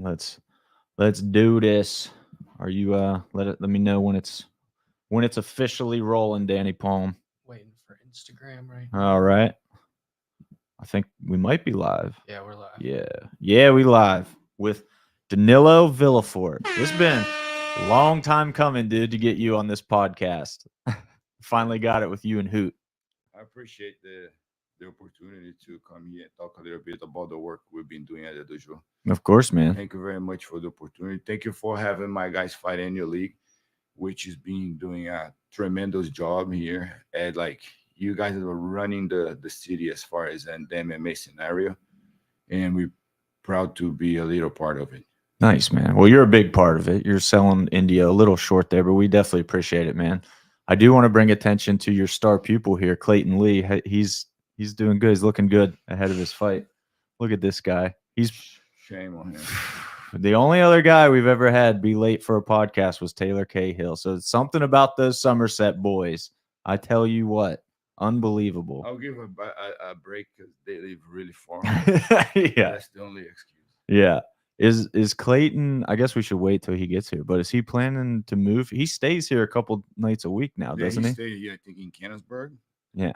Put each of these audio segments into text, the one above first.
Let's do this. Are you let me know when it's officially rolling, Danny Palm. Waiting for Instagram right now. All right. I think we might be live. Yeah, we're live. Yeah, we live with Danillo Villefort. It's been a long time coming, dude, to get you on this podcast. Finally got it with you and Hoot. I appreciate the opportunity to come here and talk a little bit about the work we've been doing at the dojo. Of course, man. Thank you very much for the opportunity. Thank you for having my guys fight in your league, which is being doing a tremendous job here. And like you guys are running the city as far as an MMA scenario, and we're proud to be a little part of it. Nice, man. Well, you're a big part of it. You're selling India a little short there, but we definitely appreciate it, man. I do want to bring attention to your star pupil here, Clayton Lee. He's doing good. He's looking good ahead of his fight. Look at this guy. He's Shame on him. the only other guy we've ever had be late for a podcast was Taylor Cahill. So it's something about those Somerset boys. I tell you what, unbelievable. I'll give a break because they live really far. Yeah, That's the only excuse. yeah. Is Clayton? I guess we should wait till he gets here. But is he planning to move? He stays here a couple nights a week now, Yeah, doesn't he? stay here, I think, in Canonsburg. Yeah.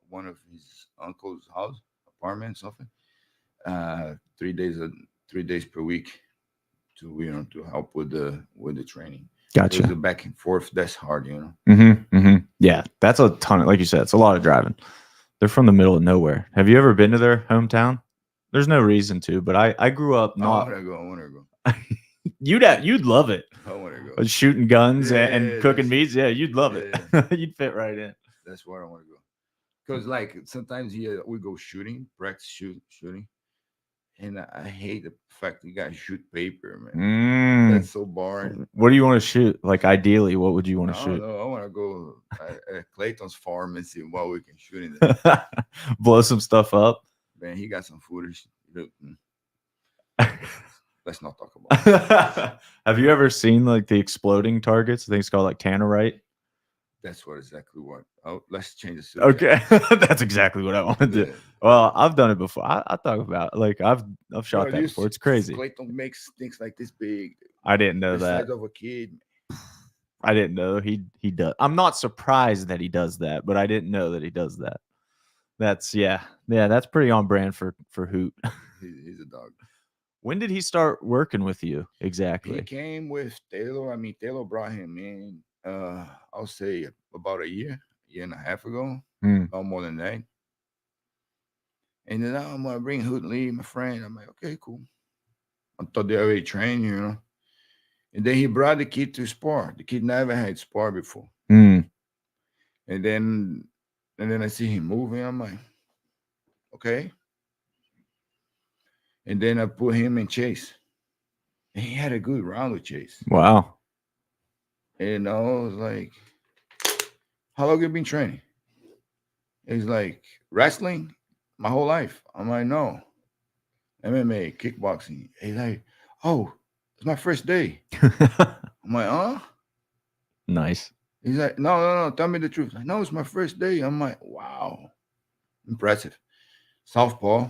One of his uncle's house, apartment, something. 3 days per week to help with the training. Gotcha. There's a back and forth. That's hard, Yeah, that's a ton of, like you said, it's a lot of driving. They're from the middle of nowhere. Have you ever been to their hometown? There's no reason to, but I grew up not. I want to go. You'd love it. I want to go. Shooting guns Yeah, and cooking that's- meats. Yeah, you'd love it. yeah. You'd fit right in. That's where I want to go. Because like sometimes here we go practice shooting, and I hate the fact you got to shoot paper, man. That's so boring. What do you want to shoot? Like ideally, what would you want I to don't shoot? know. I want to go at Clayton's farm and see what we can shoot in there. Blow some stuff up. Man, he got some footage. Let's not talk about it. Have you ever seen like the exploding targets? I think it's called like tannerite. That's exactly what. Oh, let's change the subject. Okay, that's exactly what I want to do. Yeah. Well, I've done it before. I talk about like I've shot Bro, that before. It's crazy. Clayton makes things like this big. I didn't know The that. size of a kid. I didn't know he does. I'm not surprised that he does that, but I didn't know that he does that. That's that's pretty on brand for Hoot. He's a dog. When did he start working with you He exactly? came with Taylor. I mean, Taylor brought him in. I'll say about a year and a half ago, Hmm. no more than that. And then I'm gonna bring Hoot Lee, my friend. I'm like, okay, cool. I thought they already trained. And then he brought the kid to spar. The kid never had spar before. Hmm. And then I see him moving. I'm like, okay. And then I put him in Chase. And he had a good round with Chase. Wow. And I was like, how long you been training? He's like, wrestling my whole life. I'm like, no. MMA, kickboxing. He's like, oh, it's my first day. I'm like, huh? Nice. He's like, no, tell me the truth. Like, no, it's my first day. I'm like, wow. Impressive. Southpaw,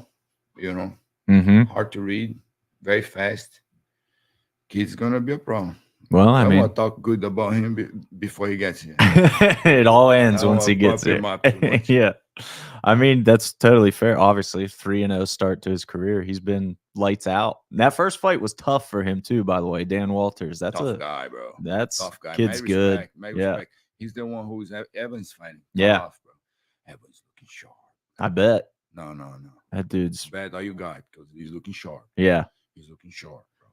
Mm-hmm. hard to read, very fast. Kid's gonna be a problem. Well, I I mean, want to talk good about him before he gets here. it all ends I once he won't gets bump him there. up too much. Yeah. I mean, that's totally fair. Obviously, 3-0 start to his career. He's been lights out. That first fight was tough for him too, by the way. Dan Walters. That's Tough guy, bro. that's Tough guy. kid's My good. respect, my Yeah. respect. He's the one who's Evans fighting. Yeah. Tough, bro. Evans looking sharp. I bet No. that dude's Bad all you got because he's looking sharp. yeah. He's looking sharp, bro.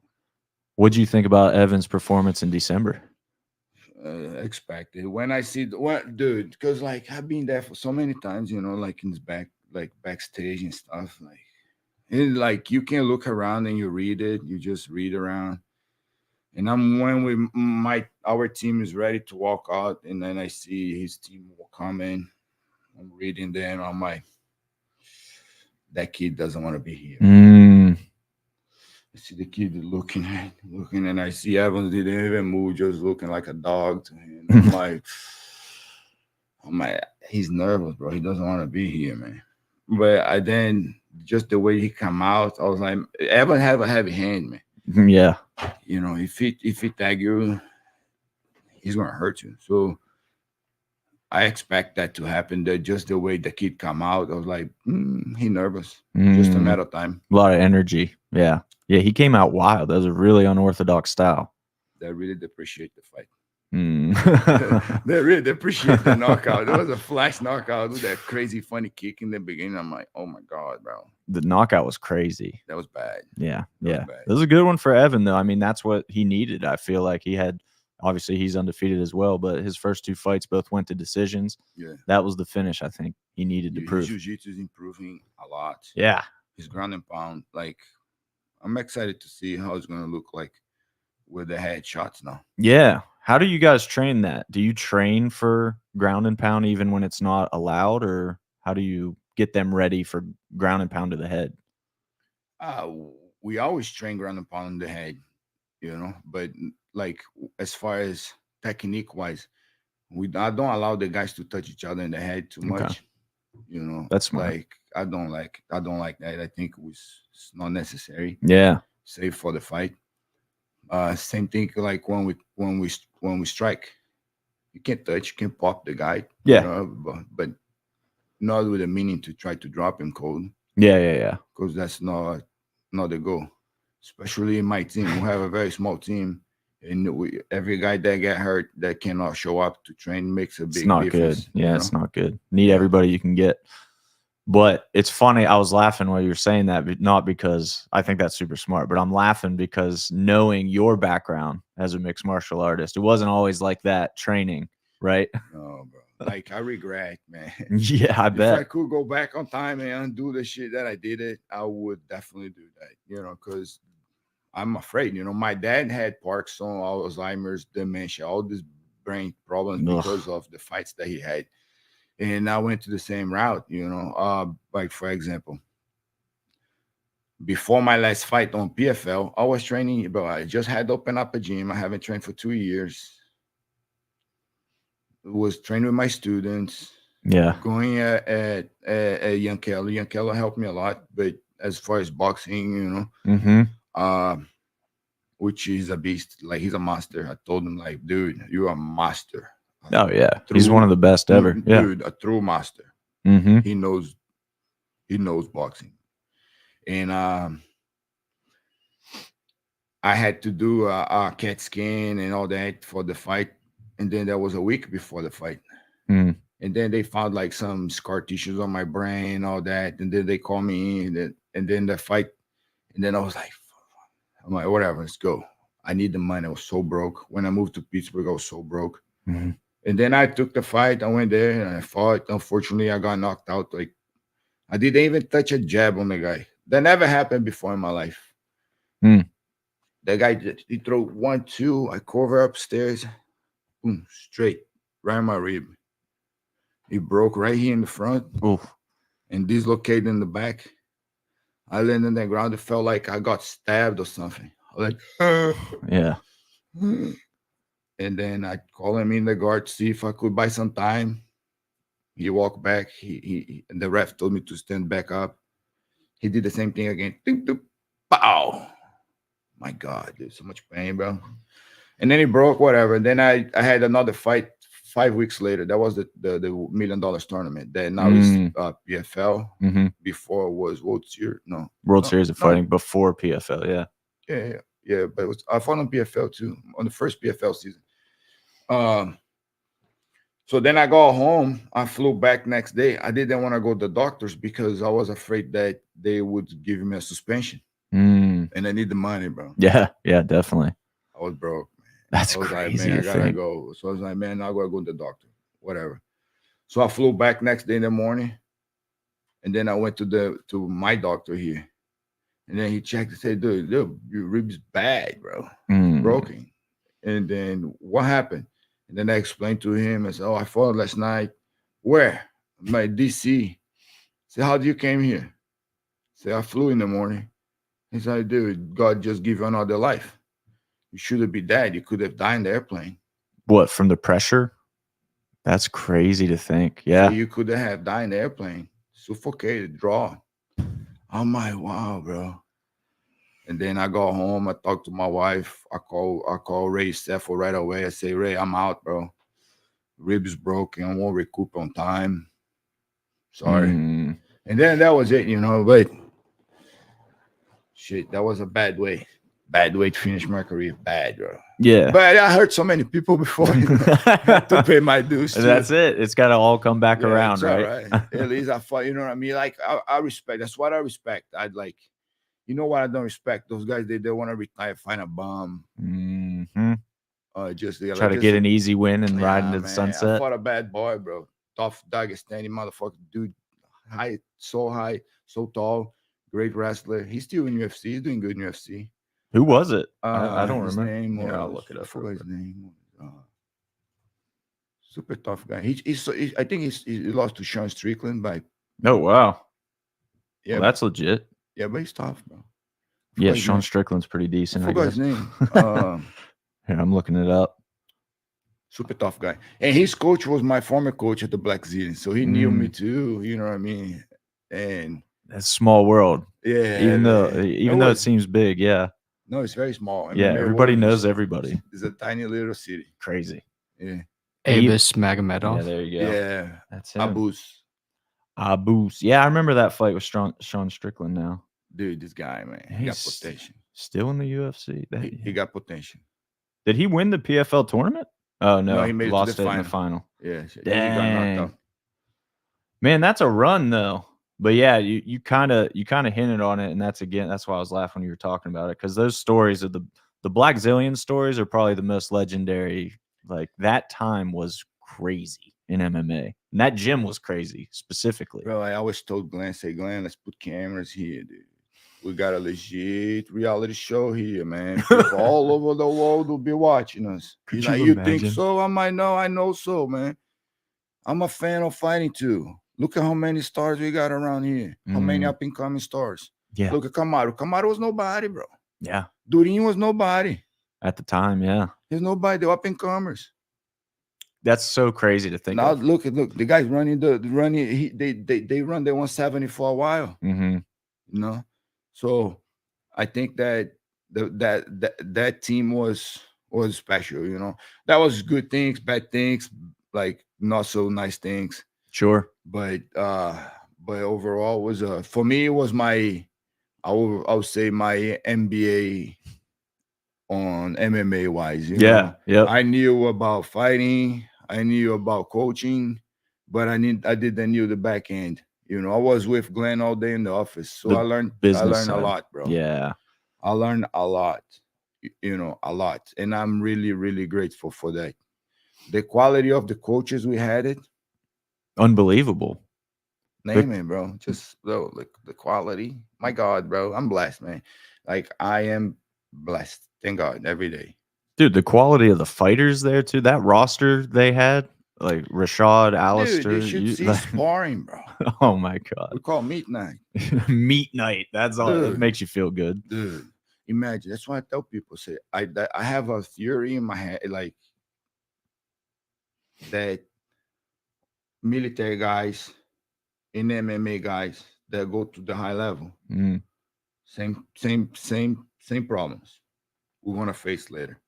What'd you think about Evans' performance in December? Expected. When I see dude, because like I've been there for so many times, like in his backstage and stuff. Like you can look around and you read it. You just read around. And when our team is ready to walk out, and then I see his team will come in. I'm reading there, and I'm like, that kid doesn't want to be here. Mm, I see the kid looking, and I see Evans didn't even move, just looking like a dog to him. I'm like, he's nervous, bro. He doesn't want to be here, man. But then just the way he come out, I was like, Evans have a heavy hand, man. Yeah. You know, if he tag you, he's gonna hurt you. So I expect that to happen. That just the way the kid come out, I was like, he nervous. Just a Mm, matter of time. a lot of energy. Yeah. Yeah. He came out wild. That was a really unorthodox style. They really appreciate the fight. Mm. They really appreciate the knockout. It was a flash knockout with that crazy funny kick in the beginning. I'm like, oh my God, bro. The knockout was crazy. That was bad. Yeah. That was Yeah. bad. It was a good one for Evan, though. I mean, that's what he needed. I feel like he had, obviously, he's undefeated as well, but his first 2 fights both went to decisions. Yeah. That was the finish I think he needed to prove. His jiu-jitsu is improving a lot. Yeah. His ground and pound, like, I'm excited to see how it's going to look like with the headshots now. Yeah. How do you guys train that? Do you train for ground and pound even when it's not allowed, or how do you get them ready for ground and pound to the head? We always train ground and pound in the head, you know, but like as far as technique wise, I don't allow the guys to touch each other in the head too Okay. much. You know, That's smart. like I don't like that. I think it's not necessary. Yeah. Save for the fight. Same thing like when we strike, you can't touch, you can pop the guy. Yeah. You know, but not with a meaning to try to drop him cold. Yeah. Yeah. Yeah. Because that's not the goal. Especially in my team, we have a very small team, and every guy that get hurt that cannot show up to train makes a big It's not difference. good. Yeah, you it's know? not good. Need everybody you can get. But it's funny. I was laughing while you were saying that, but not because I think that's super smart, but I'm laughing because knowing your background as a mixed martial artist, it wasn't always like that training, right? No, bro. Like I regret, man. Yeah, I If I bet. could go back on time and undo the shit that I did, I would definitely do that. You know, because I'm afraid. You know, my dad had Parkinson, Alzheimer's, dementia, all these brain problems Ugh. because of the fights that he had. And I went to the same route, you know. Like for example, before my last fight on PFL, I was training, but I just had opened up a gym. I haven't trained for 2 years. Was training with my students. Yeah. Going at Young Keller. Young Keller helped me a lot, but as far as boxing, you know, Mm-hmm. which is a beast. Like he's a master. I told him, like, dude, you're a master. Oh yeah. He's one of the best ever. Yeah. Dude, a true master. Mm-hmm. He knows boxing. And I had to do a CAT scan and all that for the fight. And then that was a week before the fight. Mm. And then they found like some scar tissues on my brain and all that. And then they called me in, and then the fight. And then I was like, I'm like, whatever, let's go. I need the money. I was so broke. When I moved to Pittsburgh, I was so broke. Mm-hmm. And then I took the fight. I went there and I fought. Unfortunately, I got knocked out. Like I didn't even touch a jab on the guy. That never happened before in my life. Mm. The guy, he threw 1, 2. I cover upstairs. Boom, straight, right in my rib. He broke right here in the front. Oof. And dislocated in the back. I landed on the ground. It felt like I got stabbed or something. Like, Yeah. And then I called him in the guard to see if I could buy some time. He walked back. He and the ref told me to stand back up. He did the same thing again. Ding, ding, pow! My God, there's so much pain, bro. And then he broke, whatever. Then I had another fight 5 weeks later. That was the $1 million tournament. That now is PFL. Mm-hmm. Before it was World Series. World Series of Fighting before PFL. Yeah. Yeah. But I fought on PFL too, on the first PFL season. So then I got home. I flew back next day. I didn't want to go to the doctors because I was afraid that they would give me a suspension. And I need the money, bro. Yeah, definitely. I was broke, man. That's I was crazy. Like, man, I gotta go. So I was like, man, I gotta go to the doctor. Whatever. So I flew back next day in the morning. And then I went to my doctor here. And then he checked and said, dude, your ribs bad, bro. Broken. And then what happened? And then I explained to him. I said, I fought last night. Where? My DC. I said, how did you came here? I said, I flew in the morning. He said, dude, God just give you another life. You shouldn't be dead. You could have died in the airplane. What, from the pressure? That's crazy to think. Yeah. So you could have died in the airplane. Suffocated, draw. I'm like, wow, bro. And then I go home. I talk to my wife. I call Ray Steffel right away. I say, Ray, I'm out, bro. Ribs broken. I won't recoup on time. Sorry. Mm. And then that was it, But shit, that was a bad way to finish my career. Bad, bro. Yeah. But I hurt so many people before to pay my dues. Too. That's it. It's got to all come back around, it's right? All right. At least I fought. You know what I mean? Like I respect. That's what I respect. I'd like. You know what I don't respect? Those guys. They want to retire, find a bomb. Mm-hmm. Just try to get an easy win and ride into the sunset. I fought a bad boy, bro. Tough Dagestani motherfucker, dude. High, so tall, great wrestler. He's still in UFC. He's doing good in UFC. Who was it? I don't his remember. Name Here, I'll look it up. I forgot his name. Super tough guy. I think he lost to Sean Strickland by. Oh wow. Yeah, well, that's legit. Yeah, but he's tough, bro. Yeah, Sean Strickland's pretty decent. I forgot his name. Here, I'm looking it up. Super tough guy. And his coach was my former coach at the Black Zillion. So he knew me too, you know what I mean? And that's a small world. Yeah. Even though it seems big, yeah. No, it's very small. Yeah, everybody knows everybody. It's a tiny little city. Crazy. Yeah. Abus Magomedov. Yeah, there you go. Yeah. That's him. Abus. Yeah, I remember that fight with Sean Strickland now. Dude, this guy, man. He got potential. Still in the UFC. He got potential. Did he win the PFL tournament? Oh no, he made lost it in the final. Yeah, he got knocked out. Man, that's a run though. But yeah, you kind of hinted on it, and that's why I was laughing when you were talking about it, because those stories of the Black Zillion stories are probably the most legendary. Like that time was crazy in MMA, and that gym was crazy specifically. Bro, I always told Glenn, Glenn, let's put cameras here, dude. We got a legit reality show here, man. People all over the world will be watching us. Could you think so? I might know. I know so, man. I'm a fan of fighting too. Look at how many stars we got around here. How many up-and-coming stars. Yeah. Look at Kamaru. Kamaru was nobody, bro. Yeah. Durin was nobody. At the time, yeah. There's nobody. The up-and-comers. That's so crazy to think now, of. Look. The guys running they run their 170 for a while. Mm-hmm. You know? So I think that that team was special, you know. That was good things, bad things, like not so nice things. Sure. But overall was for me it was I would say my MBA on MMA wise. Yeah. Yeah. I knew about fighting, I knew about coaching, but I didn't know the back end. You know, I was with Glenn all day in the office, so I learned a lot, bro. Yeah, I learned a lot, you know, a lot, and I'm really, really grateful for that. The quality of the coaches we had, it unbelievable. Name it, bro. Just like the quality. My God, bro, I'm blessed, man. Like I am blessed. Thank God every day, dude. The quality of the fighters there too. That roster they had. Like Rashad, Alistair. Dude, you should see sparring, bro. Oh my God. We call meat night. Meat night. That's all. Dude, it makes you feel good. Dude, imagine. That's why I tell people, say, I have a theory in my head, like that military guys and MMA guys that go to the high level, same problems we're gonna face later.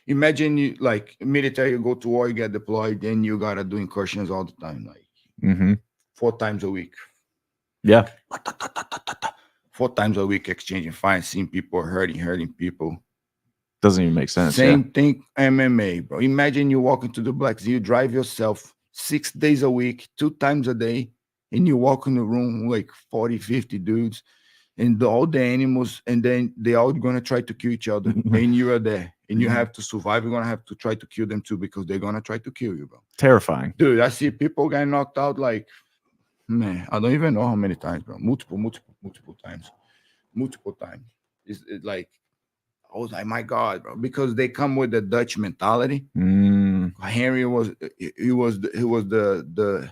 Imagine you like military, you go to war, you get deployed, then you gotta do incursions all the time, like 4 times a week. Yeah. 4 times a week exchanging fire, seeing people hurting people. Doesn't even make sense. Same thing, MMA, bro. Imagine you walk into the Black Sea, you drive yourself 6 days a week, 2 times a day, and you walk in the room like 40, 50 dudes, and all the animals, and then they all gonna try to kill each other, and you are there. And you have to survive. You're going to have to try to kill them too, because they're going to try to kill you, bro. Terrifying. Dude, I see people getting knocked out like, man, I don't even know how many times, bro. Multiple times. Multiple times. It's like, I was like, my God, bro. Because they come with the Dutch mentality. Henry was the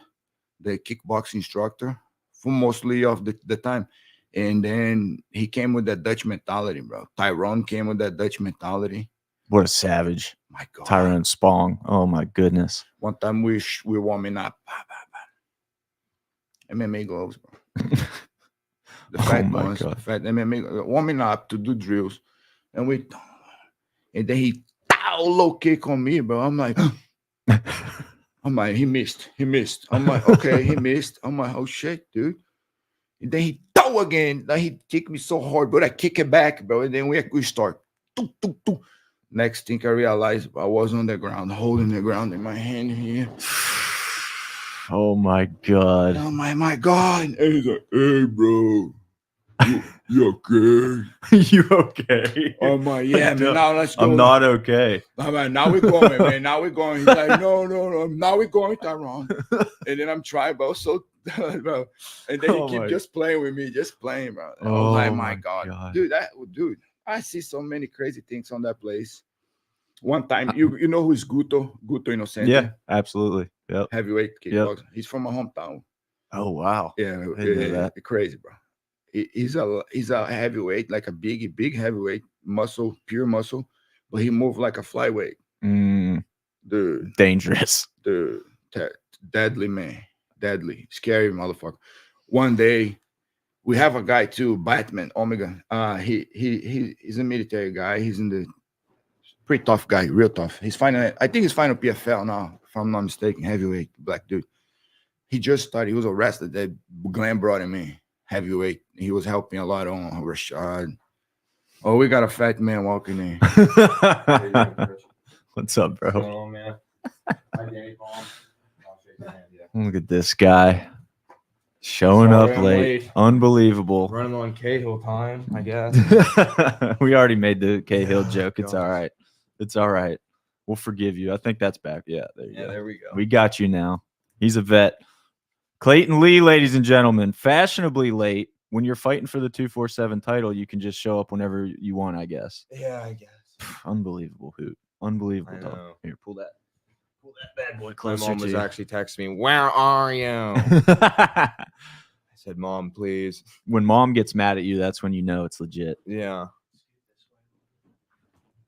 kickboxing instructor for mostly of the time. And then he came with that Dutch mentality, bro. Tyrone came with that Dutch mentality. What a savage. My God. Tyrone Spong. Oh, my goodness. One time we're warming up. MMA gloves, bro. the fat my ones, the God. fat MMA, warming up to do drills, and then he low kick on me, bro. I'm like, he missed. I'm like, okay, he missed. I'm like, oh shit, dude. And then he throw again. Like he kicked me so hard, but I kick it back, bro. And then we start. Next thing I realized, I was on the ground, holding the ground in my hand here. Oh my God. Oh my God. And he's like, hey, bro, you okay? You okay? I'm like, yeah, man, now let's go. I'm not okay. I'm like, now we're going, man. Now we're going. He's like, no. Now we're going, Tyrone. And then I'm trying, bro. So, bro. And then he keep just playing with me, just playing, bro. I was like, my God. Dude, I see so many crazy things on that place. One time, you know who is Guto Inocente? Yeah, absolutely. Yep. Heavyweight kickboxer. Yep. He's from my hometown. Oh wow. Yeah, that. Crazy, bro. He's a heavyweight, like a big heavyweight, pure muscle, but he moved like a flyweight. The dangerous, the deadly man, deadly, scary motherfucker. One day, we have a guy too, Batman Omega. He's a military guy. He's in the pretty tough guy, real tough. I think he's fighting PFL now, if I'm not mistaken, heavyweight, black dude. He just started. He was arrested. That Glenn brought him in, heavyweight. He was helping a lot on Rashad. Oh, we got a fat man walking in. What's up, bro? What's going on, man? Hi, Danny. Look at this guy showing up late. Unbelievable. Running on Cahill time, I guess. We already made the Cahill joke. It's all right. It's all right. We'll forgive you. I think that's back. Yeah, there you go. There we go. We got you now. He's a vet. Clayton Lee, ladies and gentlemen, fashionably late. When you're fighting for the 247 title, you can just show up whenever you want, I guess. Yeah, I guess. Unbelievable, Hoot. Unbelievable. Here, pull that bad boy closer. My mom was actually texting me, "Where are you?" I said, "Mom, please." When mom gets mad at you, that's when you know it's legit. Yeah.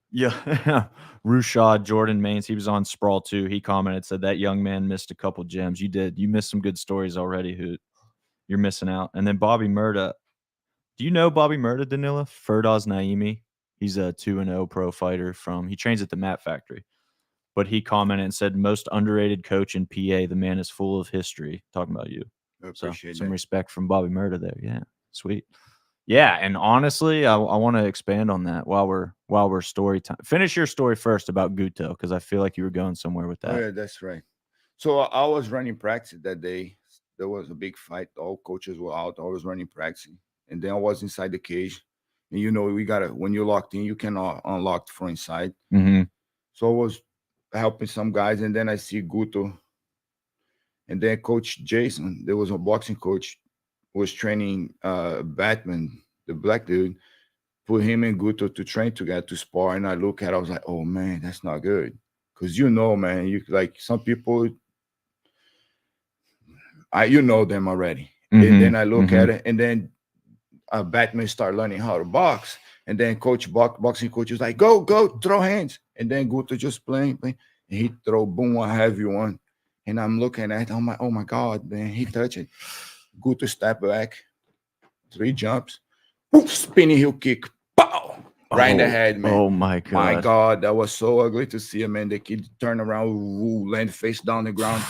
Yeah. Rushad Jordan Maines, he was on Sprawl too. He commented, said that young man missed a couple gems. You did. You missed some good stories already, Hoot. You're missing out. And then Bobby Murda. Do you know Bobby Murda, Danila? Ferdoz Naimi. He's a 2-0 pro fighter he trains at the Mat Factory. But he commented and said, most underrated coach in PA. The man is full of history. Talking about you. I appreciate some respect from Bobby Murda there. Yeah. Sweet. Yeah, and honestly, I want to expand on that while we're story time. Finish your story first about Guto, because I feel like you were going somewhere with that. Oh, yeah, that's right. So I was running practice that day. There was a big fight. All coaches were out. I was running practice, and then I was inside the cage. And you know, when you're locked in, you cannot unlock from inside. Mm-hmm. So I was helping some guys, and then I see Guto, and then Coach Jason. There was a boxing coach. Was training Batman, the black dude, put him and Guto to train together to spar. And I look at it, I was like, oh man, that's not good. Because man, you like some people, you know them already. Mm-hmm. And then I look at it, and then Batman start learning how to box. And then boxing coach was like, go, throw hands. And then Guto just playing. And he throw, boom, one heavy one. And I'm looking at it, I'm like, oh my God, man, he touched it. Guto step back, 3 jumps, whoop, spinning heel kick, pow, right in the head, man. Oh my God. My God, that was so ugly to see, man. The kid turn around, land face down the ground.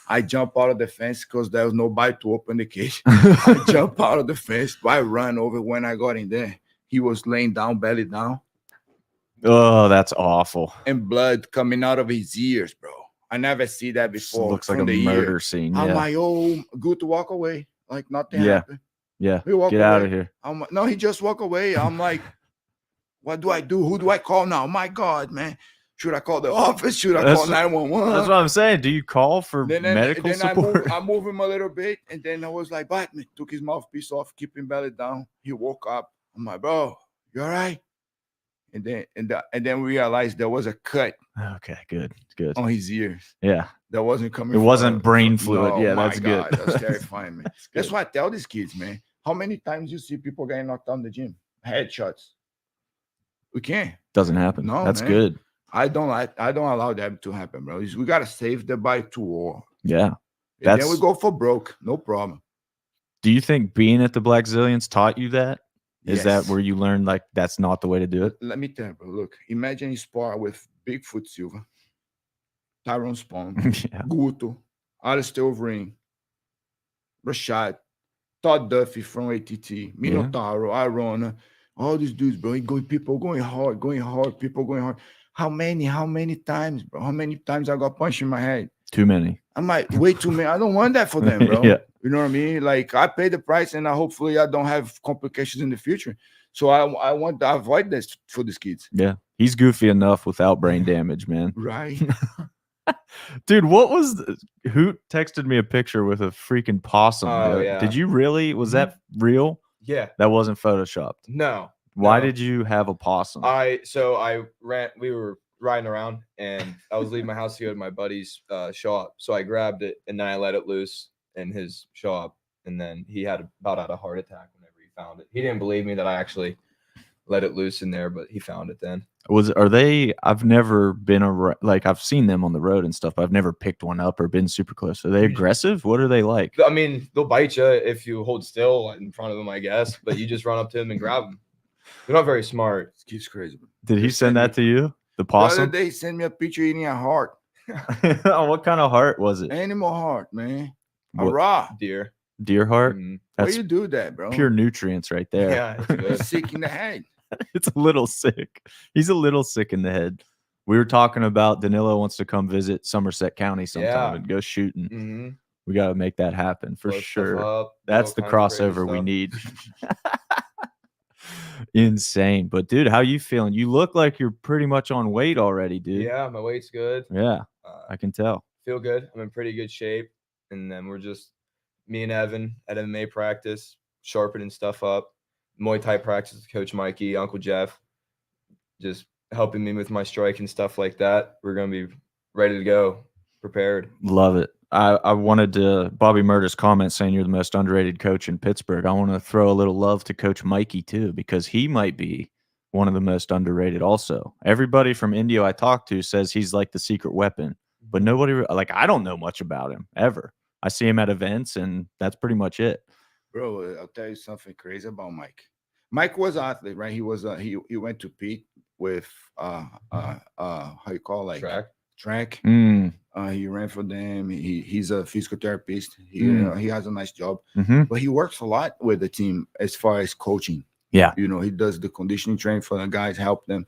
I jump out of the fence because there was nobody to open the cage. I jump out of the fence. I run over. When I got in there, he was laying down, belly down. Oh, that's awful. And blood coming out of his ears, bro. I never see that before. Looks like a murder scene. I'm yeah. like, oh, good to walk away. Like nothing happened. Yeah. Get out of here. No, he just walk away. I'm like, what do I do? Who do I call now? My God, man. Should I call the office? Should I call 911? That's what I'm saying. Do you call for medical support? I move him a little bit, and then I was like, Batman took his mouthpiece off, keep him belly down. He woke up. I'm like, bro, you all right? And then we realized there was a cut. Okay, good. On his ears. Yeah. That wasn't coming. It wasn't brain fluid. No, yeah, that's God, good. That's terrifying, man. That's why I tell these kids, man. How many times you see people getting knocked out in the gym? Headshots. We can't. Doesn't happen. No, that's man. Good. I don't allow that to happen, bro. We gotta save the body to war. Yeah. And then we go for broke. No problem. Do you think being at the Black Zillions taught you that? Is that Yes. where you learned like that's not the way to do it? Let me tell you, bro. Look, imagine you spar with Bigfoot Silva, Tyrone Spawn, Yeah. Guto, Alistair Overeem, Rashad, Todd Duffy from ATT, Minotauro, Irona, all these dudes, bro. People going hard, people going hard. How many times, bro? How many times I got punched in my head? Too many. I'm like, way too many. I don't want that for them, bro. Yeah. You know what I mean? Like, I pay the price, and hopefully I don't have complications in the future. So I want to avoid this for these kids. Yeah. He's goofy enough without brain damage, man. Right. Dude, what was Hoot texted me a picture with a freaking possum. Oh, dude. yeah. Did you really? Was that real? Yeah. That wasn't photoshopped. No. Why no. did you have a possum? We were riding around, and I was leaving my house to go to my buddy's shop. So I grabbed it, and then I let it loose in his shop, and then he had about had a heart attack whenever he found it. He didn't believe me that I actually let it loose in there, but he found it then. Are they? I've never been like I've seen them on the road and stuff. But I've never picked one up or been super close. Are they aggressive? What are they like? I mean, they'll bite you if you hold still in front of them, I guess. But you just run up to them and grab them. They're not very smart. This kid's crazy, bro. Did he send that to you? The The other possum? day, he sent me a picture eating a heart. What kind of heart was it? Animal heart, man. A What- raw. Deer. Deer heart? Mhm. Why That's you do that, bro? pure nutrients right there. Yeah, it's good. Sick in the head. It's a little sick. He's a little sick in the head. We were talking about Danilo wants to come visit Somerset County sometime Yeah. and go shooting. Mm-hmm. We got to make that happen for sure. That's the crossover we need. Insane. But dude, how you feeling? You look like you're pretty much on weight already, dude. Yeah, my weight's good. Yeah, I can tell. Feel good. I'm in pretty good shape. And then we're just me and Evan at MMA practice, sharpening stuff up. Muay Thai practice with Coach Mikey, Uncle Jeff, just helping me with my strike and stuff like that. We're gonna be ready to go, prepared. Love it. I wanted to Bobby Murda's comment saying you're the most underrated coach in Pittsburgh. I want to throw a little love to Coach Mikey too, because he might be one of the most underrated also. Everybody from Indio I talk to says he's like the secret weapon, but nobody like I don't know much about him ever. I see him at events and that's pretty much it. Bro, I'll tell you something crazy about Mike. Mike was an athlete, right? He was he went to Pete with how you call it, like track. He ran for them. He's a physical therapist. He has a nice job, but he works a lot with the team as far as coaching. Yeah, he does the conditioning training for the guys, help them,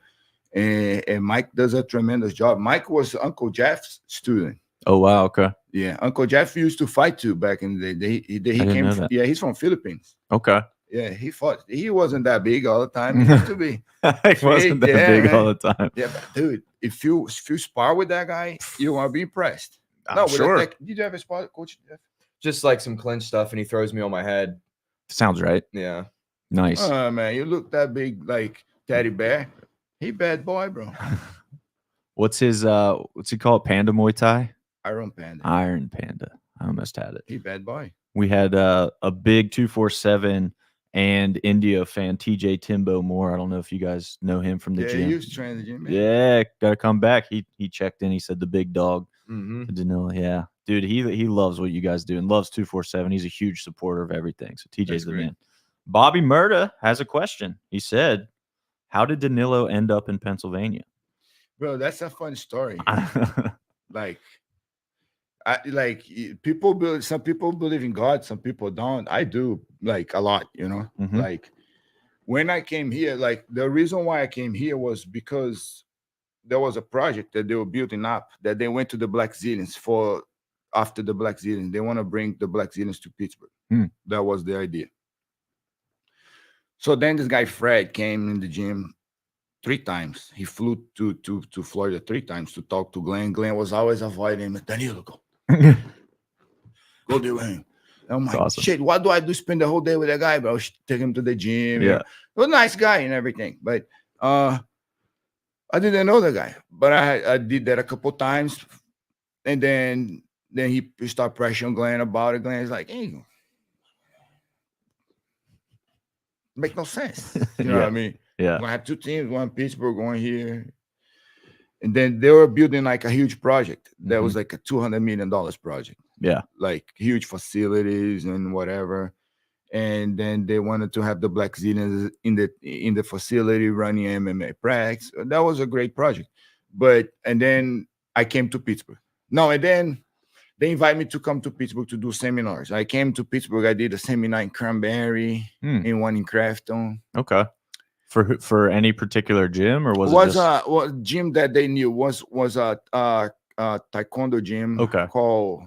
and Mike does a tremendous job. Mike was Uncle Jeff's student. Oh wow, okay. Yeah, Uncle Jeff used to fight too back in the day. He came from, he's from Philippines. Okay. Yeah, he fought. He wasn't that big all the time. He used to be. He wasn't that big all the time. Yeah, but dude, if you spar with that guy, you want to be impressed. I'm sure. Did you ever spar, Coach Jeff? Just like some clinch stuff, and he throws me on my head. Sounds right. Yeah. Nice. Oh man, you look that big like teddy bear. He bad boy, bro. What's he called? Panda Muay Thai? Iron Panda. Iron Panda. I almost had it. He bad boy. We had a big 247 and Indio fan, TJ Timbo Moore. I don't know if you guys know him from the gym. Yeah, he used to train in the gym, man. Yeah, gotta come back. He checked in. He said the big dog. Mm-hmm. Danilo, yeah. Dude, he loves what you guys do and loves 247. He's a huge supporter of everything. So TJ's the man. Bobby Murda has a question. He said, how did Danilo end up in Pennsylvania? Bro, that's a fun story. Like some people believe in God, some people don't. I do, like, a lot, Like when I came here, like the reason why I came here was because there was a project that they were building up that they went to the Black Zillions for. After the Black Zillions, they want to bring the Black Zillions to Pittsburgh. That was the idea. So then this guy Fred came in the gym 3 times. He flew to Florida 3 times to talk to Glenn. Glenn was always avoiding him. Danilo, go deal with him. I'm like, awesome. Shit, what do I do? Spend the whole day with that guy, bro? Take him to the gym. Yeah, he was a nice guy and everything, but I didn't know the guy. But I did that a couple times, and then he started pressuring Glenn about it. Glenn's like, hey, make no sense. You know what I mean? Yeah. I had 2 teams, one in Pittsburgh, one here. And then they were building like a huge project. That was like a $200 million project. Yeah. Like huge facilities and whatever. And then they wanted to have the Black Zillions in the facility running MMA practice. That was a great project. And then I came to Pittsburgh. No, and then they invited me to come to Pittsburgh to do seminars. I came to Pittsburgh. I did a seminar in Cranberry and one in Crafton. Okay. For any particular gym, or was it just a gym that they knew was a taekwondo gym called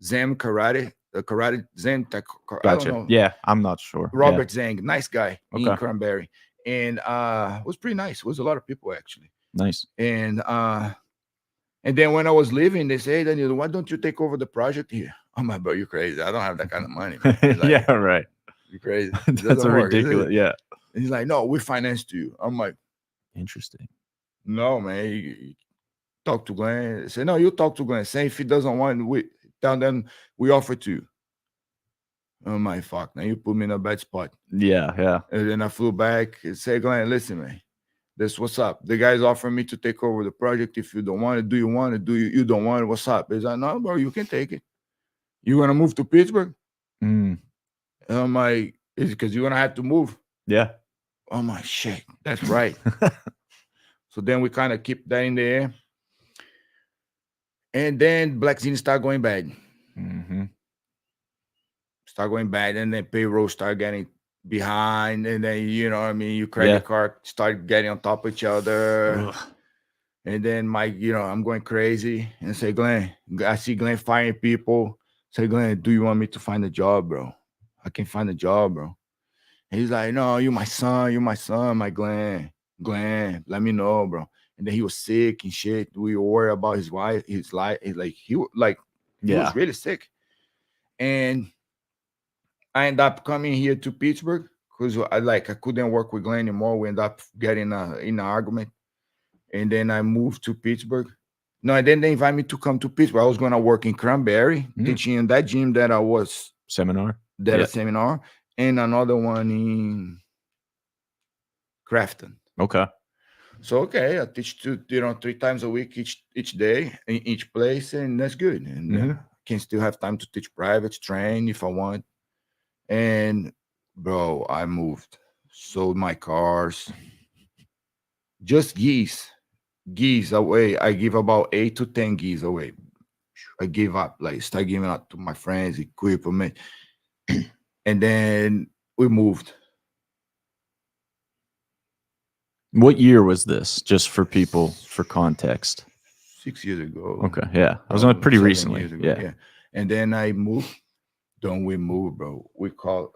Zen Karate. The Karate Zen. Gotcha. I don't know. Yeah, I'm not sure. Robert Zhang, nice guy in Cranberry, and it was pretty nice. It was a lot of people actually. Nice. And then when I was leaving, they say, "Hey, Danilo, why don't you take over the project here?" I'm like, "Bro, you crazy? I don't have that kind of money." Man. Like, yeah, right. You crazy? That's ridiculous. Yeah. And he's like, "No, we financed you." I'm like, interesting. No, man. You talk to Glenn. Say, no, you talk to Glenn. Say if he doesn't want, we tell them we offer to you. Oh my fuck! Now you put me in a bad spot. Yeah, yeah. And then I flew back and say, Glenn, listen, man. This what's up. The guy's offering me to take over the project. If you don't want it, do you want it? Do you don't want it? What's up? He's like, no, bro, you can take it. You gonna move to Pittsburgh? And I'm like, it's because you're gonna have to move. Yeah. Oh my shit, that's right. So then we kind of keep that in the air. And then Black Zine start going bad. Start going bad, and then payroll start getting behind, and then you know what I mean, your credit card start getting on top of each other. Ugh. And then I'm going crazy and say, Glenn, I see Glenn firing people. Say, Glenn, do you want me to find a job, bro? I can find a job, bro. And he's like, no, you're my son, my Glenn, let me know, bro. And then he was sick and shit. We were worried about his wife, his life. He was really sick. And I ended up coming here to Pittsburgh because I couldn't work with Glenn anymore. We ended up getting in an argument. And then I moved to Pittsburgh. No, and then they invited me to come to Pittsburgh. I was going to work in Cranberry, teaching in that gym that I was seminar, and another one in Crafton. Okay. So I teach 3 times a week each day in each place, and that's good. And can still have time to teach private, train if I want. And bro, I moved, sold my cars, just geese away. I give about 8 to 10 geese away. I give up, start giving up to my friends, equipment. And then we moved. What year was this? Just for people, for context. 6 years ago. Okay, yeah. I was on pretty recently. Yeah. And then I moved. Don't we move, bro? We call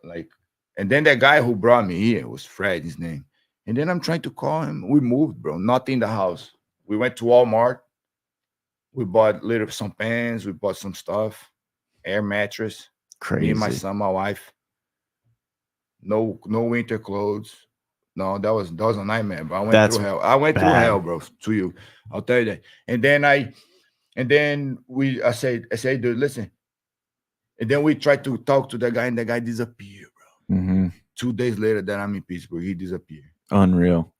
and then that guy who brought me here was Fred, his name. And then I'm trying to call him. We moved, bro. Not in the house. We went to Walmart. We bought some pants. We bought some stuff. Air mattress. Crazy. Me and my son, my wife. No winter clothes. No, that was a nightmare, bro. I went through hell. I went through hell, bro. To you, I'll tell you that. And then I said, dude, listen. And then we tried to talk to the guy, and the guy disappeared, bro. 2 days later, that I'm in Pittsburgh, he disappeared. Unreal.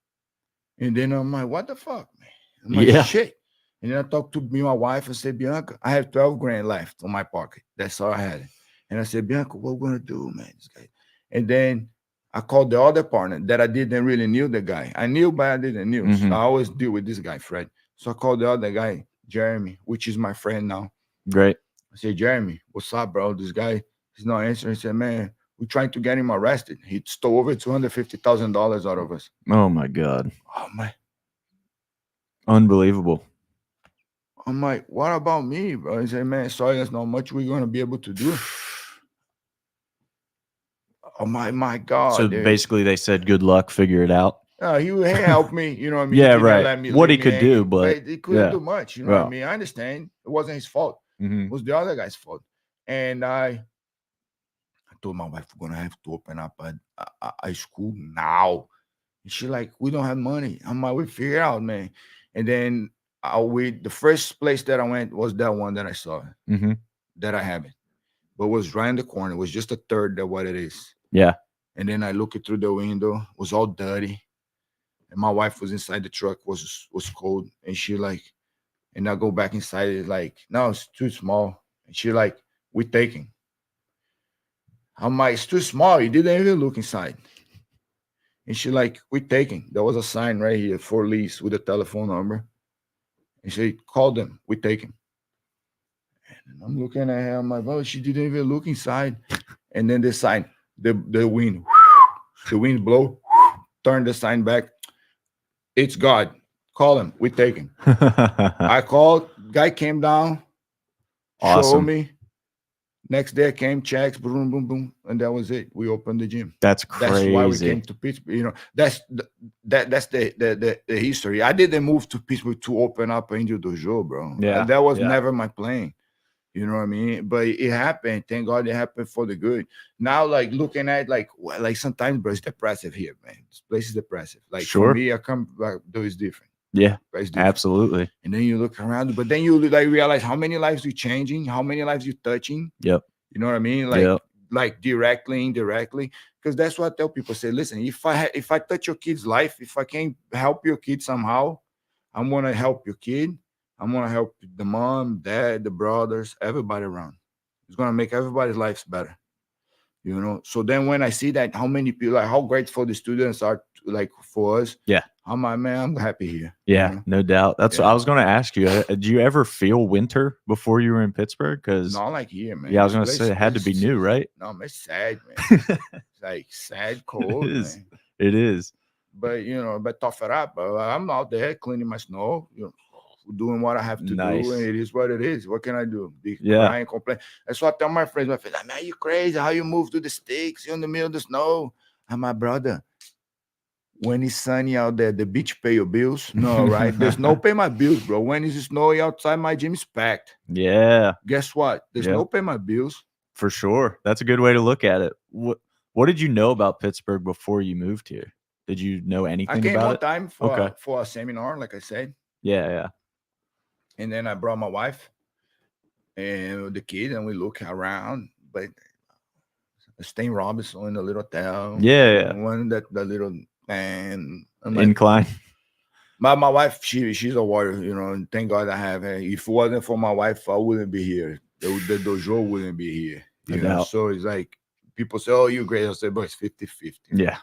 And then I'm like, what the fuck, man? I'm like, shit. And then I talked to my wife and said, Bianca, I have 12 grand left on my pocket. That's all I had. And I said, Bianca, what we're gonna do, man? This guy. And then I called the other partner that I didn't really knew the guy. I knew, but I didn't knew. So I always deal with this guy, Fred. So I called the other guy, Jeremy, which is my friend now. Great. I said, Jeremy, what's up, bro? This guy, he's not answering. He said, man, we're trying to get him arrested. He stole over $250,000 out of us. Oh, my God. Oh, man. Unbelievable. I'm like, what about me, bro? He said, man, sorry, there's not much we're going to be able to do. Oh, my God. So basically they said, good luck, figure it out. He helped me, you know what I mean? Yeah, right. What he could do, but he couldn't do much, you know what I mean? I understand. It wasn't his fault. It was the other guy's fault. And I told my wife, we're going to have to open up a school now. And she like, we don't have money. I'm like, we figure it out, man. And then the first place that I went was that one that I saw, that I haven't. But it was right in the corner. It was just a third of what it is. Yeah. And then I looked through the window. It was all dirty. And my wife was inside the truck, was cold. And she like, and I go back inside, it's like, no, it's too small. And she like, we're taking. I'm like, it's too small. You didn't even look inside. And she like, we taking. There was a sign right here for lease with a telephone number. And she call them. We taking. And I'm looking at her. I'm like, well, she didn't even look inside. And then the sign, the wind blow, turn the sign back. It's God. Call him. We take him. I called. Guy came down. Showed Awesome. me. Next day I came, checks, boom, boom, boom, and that was it. We opened the gym. That's crazy. That's why we came to Pittsburgh. You know, that's the history. I didn't move to Pittsburgh to open up Indio Dojo, bro. Yeah, That was yeah. never my plan. You know what I mean? But it happened. Thank God it happened for the good. Now, like looking at like sometimes, bro, it's depressive here, man. This place is depressive. Like Sure. for me, I come back, though it's different. Yeah, It's different. absolutely. And then you look around, but then you like realize how many lives you're changing, how many lives you're touching. Yep. You know what I mean? Like, Yep. like directly, indirectly. Because that's what I tell people. Say, listen, if I touch your kid's life, if I can help your kid somehow, I'm gonna help your kid. I'm gonna help the mom, dad, the brothers, everybody around. It's gonna make everybody's lives better. You know. So then when I see that, how many people, like how grateful the students are, like for us. Yeah. I'm like, man, I'm happy here. Yeah, You know? no doubt. That's what Yeah. I was going to ask you. Do you ever feel winter before you were in Pittsburgh? Because Not like here, man. yeah, I was This going to place- say it had to be this- new, right? No, man, it's sad, man. It's like sad, cold, It is. man. It is. But you know, but tough it up. I'm out there cleaning my snow, you know, doing what I have to Nice. do, and it is what it is. What can I do? Be Yeah. crying, complain. That's what I tell my friends. My friends, like, man, you crazy? How you move to the sticks? You're in the middle of the snow. I'm my brother. When it's sunny out there, the beach pay your bills. No, right? The snow pay my bills, bro. When it's snowy outside, my gym is packed. Yeah, Guess what? The Yep. snow pay my bills. for sure. That's a good way to look at it. What did you know about Pittsburgh before you moved here? Did you know I anything came about one it? time for Okay. for a seminar, like I said. Yeah, yeah. And then I brought my wife and the kid, and we look around. But Stain Robinson in the little town. Yeah, yeah. One that the little man. I'm like, Incline. my wife, she's a warrior, you know, and thank God I have her. If it wasn't for my wife, I wouldn't be here. The dojo wouldn't be here. No You know, doubt. so it's like people say, oh, you're great. I say, but it's 50-50. Yeah.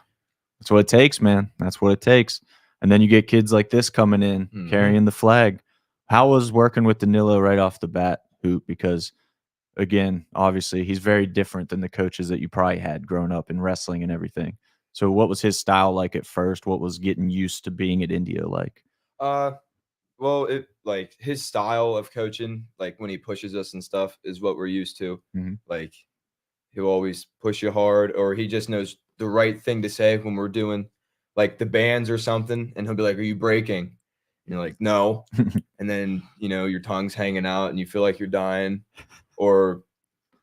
That's what it takes, man. That's what it takes. And then you get kids like this coming in, Mhm. carrying the flag. How was working with Danillo right off the bat, Hoot? Because again, obviously he's very different than the coaches that you probably had growing up in wrestling and everything. So what was his style like at first? What was getting used to being at Indio like? Well, it like his style of coaching, like when he pushes us and stuff, is what we're used to. Mhm. Like he'll always push you hard, or he just knows the right thing to say when we're doing like the bands or something, and he'll be like, "Are you breaking?" And you're like, "No," and then you know your tongue's hanging out and you feel like you're dying. Or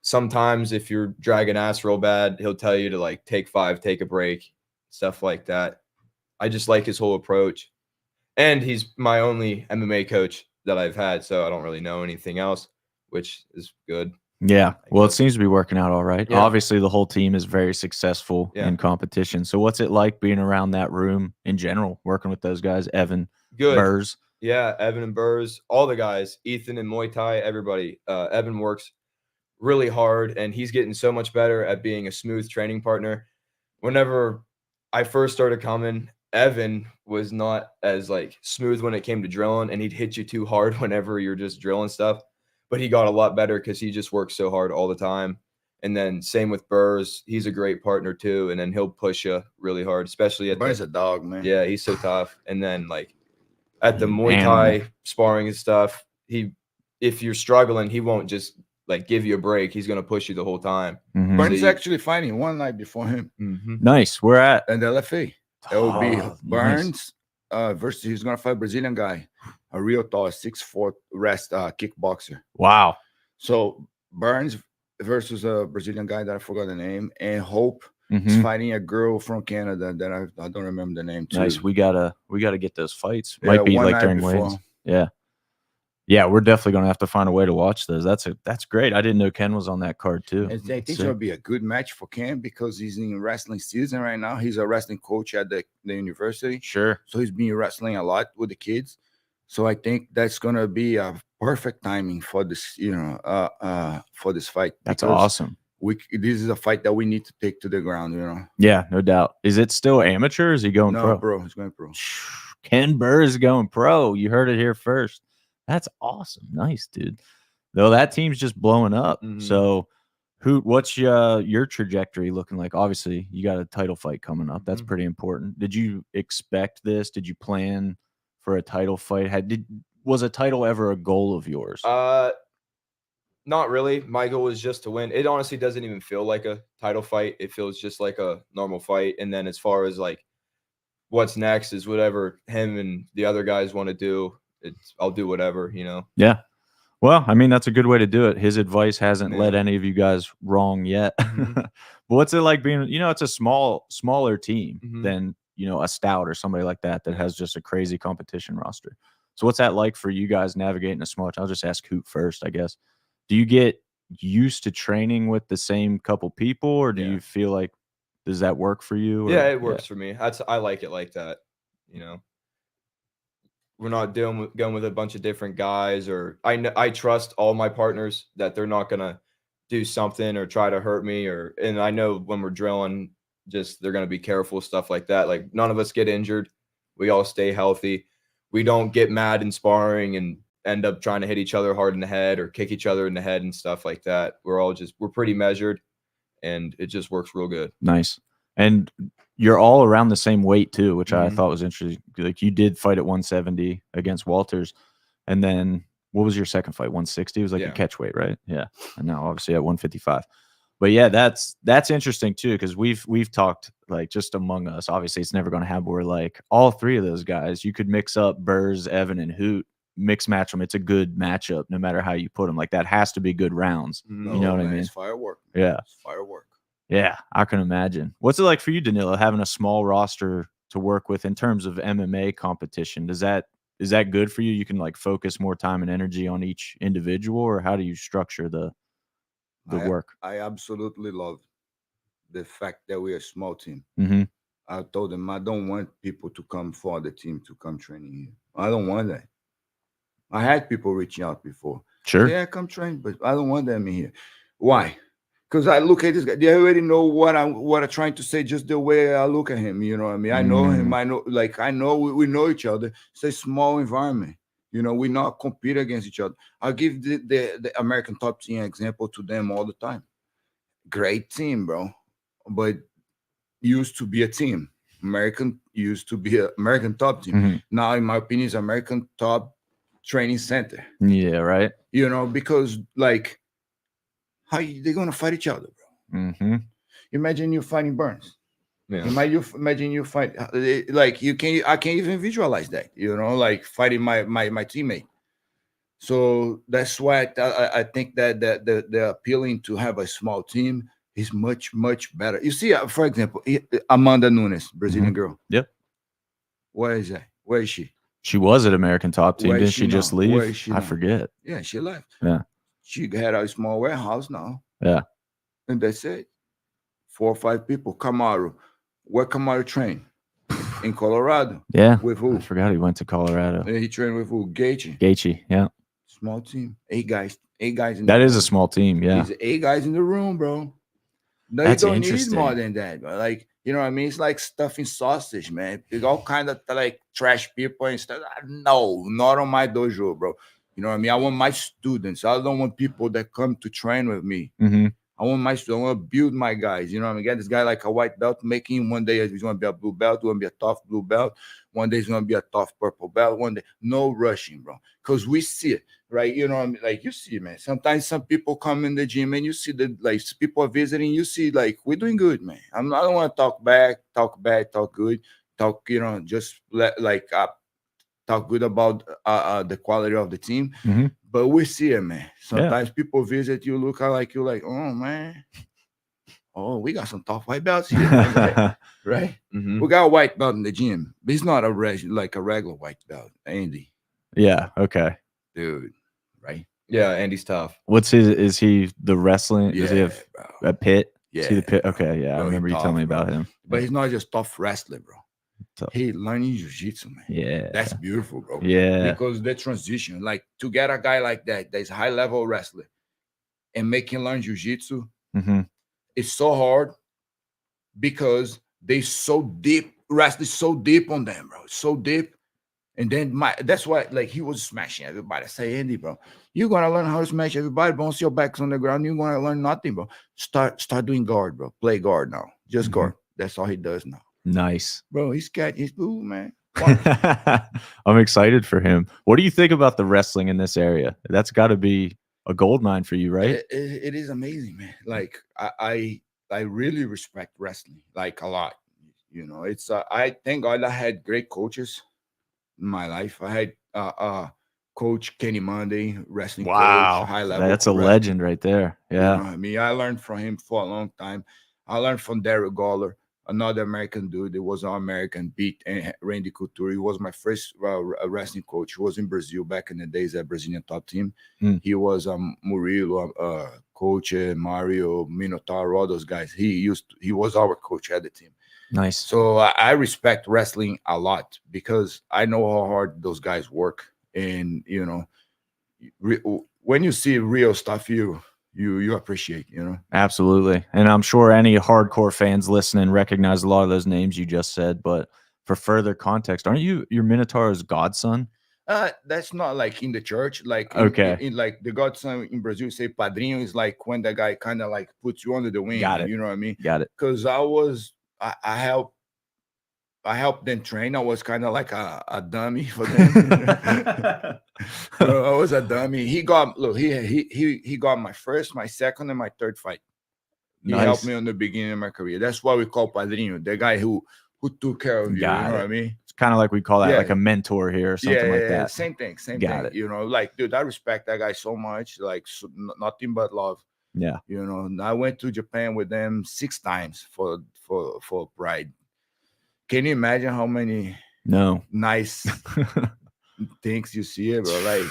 sometimes if you're dragging ass real bad, he'll tell you to like take 5, take a break, stuff like that. I just like his whole approach. And he's my only MMA coach that I've had, so I don't really know anything else, which is good. Yeah. Well, it guess. seems to be working out all right. Yeah. Obviously, the whole team is very successful Yeah. in competition. So what's it like being around that room in general, working with those guys, Evan, Good. Burrs? Yeah, Evan and Burrs, all the guys, Ethan and Muay Thai, everybody. Evan works really hard, and he's getting so much better at being a smooth training partner. Whenever I first started coming, Evan was not as like smooth when it came to drilling, and he'd hit you too hard whenever you're just drilling stuff. But he got a lot better because he just works so hard all the time. And then same with Burrs, he's a great partner too, and then he'll push you really hard, especially at Burns a dog, man. yeah, he's so tough. And then like at the An Muay animal. Thai sparring and stuff, if you're struggling, he won't just like give you a break. He's gonna push you the whole time. Mhm. Burns is you- actually fighting one night before him Nice. We're at and the LFA. It will be Oh, nice. Burns versus he's gonna fight a Brazilian guy, a real tall 6'4" kickboxer. Wow. So Burns versus a Brazilian guy that I forgot the name, and Hope is Mhm. fighting a girl from Canada that I don't remember the name too. Nice. We gotta get those fights. Yeah, Might be one like night during before. weigh-ins. Yeah. Yeah, we're definitely gonna have to find a way to watch those. That's great. I didn't know Ken was on that card too. And I think Sick. it'll be a good match for Cam because he's in wrestling season right now. He's a wrestling coach at the university. Sure. So he's been wrestling a lot with the kids. So I think that's gonna be a perfect timing for this, for this fight. That's because awesome. this is a fight that we need to take to the ground, you know. Yeah, no doubt. Is it still amateur? Or is he going No, pro? bro, he's going pro. Ken Burr is going pro. You heard it here first. That's awesome. Nice, dude. Though that team's just blowing up. Mhm. So, what's your trajectory looking like? Obviously, you got a title fight coming up. That's Mhm. pretty important. Did you expect this? Did you plan for a title fight? Was a title ever a goal of yours? Not really. My goal is just to win. It honestly doesn't even feel like a title fight. It feels just like a normal fight. And then as far as like what's next is whatever him and the other guys want to do. I'll do whatever, you know. Yeah. Well, I mean, that's a good way to do it. His advice hasn't led Yeah. any of you guys wrong yet. Mhm. But what's it like being, it's a smaller team Mhm. than, a Stout or somebody like that Yeah. has just a crazy competition roster. So what's that like for you guys navigating a smaller? I'll just ask Hoot first, I guess. Do you get used to training with the same couple people, or do Yeah. you feel like, does that work for you? Or, Yeah, it works for me. I like it like that, you know. We're not going with a bunch of different guys, or I trust all my partners that they're not gonna do something or try to hurt me, and I know when we're drilling, just they're gonna be careful, stuff like that. Like none of us get injured. We all stay healthy. We don't get mad in sparring and end up trying to hit each other hard in the head or kick each other in the head and stuff like that. We're pretty measured, and it just works real good. Nice. And you're all around the same weight too, which I Mhm. thought was interesting. Like you did fight at 170 against Walters, and then what was your second fight? 160 was like Yeah. a catch weight, right? Yeah. And now obviously at 155. But yeah, that's interesting too, because we've talked like just among us. Obviously, it's never going to happen. We're like all three of those guys. You could mix up Burrs, Evan, and Hoot, mix match them. It's a good matchup, no matter how you put them. Like that has to be good rounds. Mhm. You know what I man, mean? It's firework. Yeah. It's firework. Yeah, I can imagine. What's it like for you, Danilo, having a small roster to work with in terms of MMA competition? Is that good for you? You can like focus more time and energy on each individual, or how do you structure the work? I absolutely love the fact that we're a small team. Mm-hmm. I told them I don't want people to come for the team to come training here. I don't want that. I had people reaching out before. Sure. Yeah, come train, but I don't want them in here. Why? Because I look at this guy. They already know what I'm trying to say, just the way I look at him. You know what I mean? I know him. I know we know each other. It's a small environment. You know, we not compete against each other. I give the American top team example to them all the time. Great team, bro. But used to be a team. American used to be an American top team. Mhm. Now, in my opinion, it's American top training center. Yeah, right. You know, because like, they gonna fight each other, bro? Mm-hmm. Imagine you fighting Burns. Yeah. Imagine you fight like you can. I can't even visualize that. You know, like fighting my teammate. So that's why I think that the appealing to have a small team is much better. You see, for example, Amanda Nunes, Brazilian girl. Yep. Where is that? Where is she? She was at American Top Team. Where is Didn't she she just now? leave? Where is she I now? forget. Yeah, she left. Yeah. She had a small warehouse now. Yeah. And that's it. 4 or 5 people. Kamaru. Where Kamaru train? In Colorado. Yeah. With who? I forgot he went to Colorado. And he trained with who? Gaethje. Gaethje. Yeah. Small team. 8 guys. 8 guys in That the is room. a small team. Yeah. There's 8 guys in the room, bro. No, That's you don't need interesting. more than that, bro. Like, you know what I mean? It's like stuffing sausage, man. There's all kind of like trash people and stuff. No, not on my dojo, bro. You know what I mean? I want my students. I don't want people that come to train with me. Mm-hmm. I want to build my guys. You know what I mean? Get this guy like a white belt, making one day he's going to be a blue belt, going to be a tough blue belt. One day he's going to be a tough purple belt. One day, no rushing, bro. Because we see it, right? You know what I mean? Like, you see, man. Sometimes some people come in the gym and you see that, like, people are visiting. You see, like, we're doing good, man. I don't want to talk bad, talk good, talk, just talk good about the quality of the team. Mm-hmm. But we see it, man. Sometimes people visit you, look like you're like, oh, man. Oh, we got some tough white belts here, right? Mm-hmm. We got a white belt in the gym, but it's not a regular white belt, Andy. Yeah. Okay. Dude, right? Yeah, Andy's tough. What's his? Is he the wrestling? Yeah, Does he have bro. a pit? Yeah. Is he the pit? Okay. Yeah. I Bro, remember he you telling me tough, about bro. him. But he's not just tough wrestler, bro. Tough. He learning jiu-jitsu, man. Yeah. That's beautiful, bro. Yeah. Because the transition, like to get a guy like that, that's high level wrestler, and make him learn jiu-jitsu, Mhm. It's so hard because they so deep, wrestling so deep on them, bro. So deep. And then that's why, like, he was smashing everybody. I say, Andy, bro, you're gonna learn how to smash everybody. Once your back's on the ground, you're gonna learn nothing, bro. Start doing guard, bro. Play guard now. Just guard. That's all he does now. Nice. Bro, he's ooh, man. I'm excited for him. What do you think about the wrestling in this area? That's got to be a gold mine for you, right? It is amazing, man. Like, I really respect wrestling, like, a lot. You know, it's I thank God I had great coaches in my life. I had Coach Kenny Monday, wrestling coach, high level. That's a legend right there. Yeah. You know what I mean? I learned from him for a long time. I learned from Derek Gawler, another American dude. It was an American, beat Randy Couture. He was my first wrestling coach. He was in Brazil back in the days at Brazilian Top Team. He was Murilo, coach, Mario, Minotauro, all those guys. He was our coach at the team. Nice. So I respect wrestling a lot because I know how hard those guys work. And, you know, when you see real stuff, you appreciate, you know. Absolutely. And I'm sure any hardcore fans listening recognize a lot of those names you just said. But for further context, aren't you your Minotauro's godson? That's not like in the church. Like, okay, in like the godson in Brazil, say padrinho is like when the guy kind of like puts you under the wing. Got it. You know what I mean? Got it. Because I helped them train. I was kind of like a dummy for them. I was a dummy. He got my first, my second, and my third fight. He helped me on the beginning of my career. That's why we call padrino, the guy who took care of you. You know what I mean? It's kind of like we call that like a mentor here or something like that. Same thing. Got it. You know, like, dude, I respect that guy so much. Like, nothing but love. Yeah. You know, I went to Japan with them 6 times for Pride. Can you imagine how many nice things you see, bro? Like,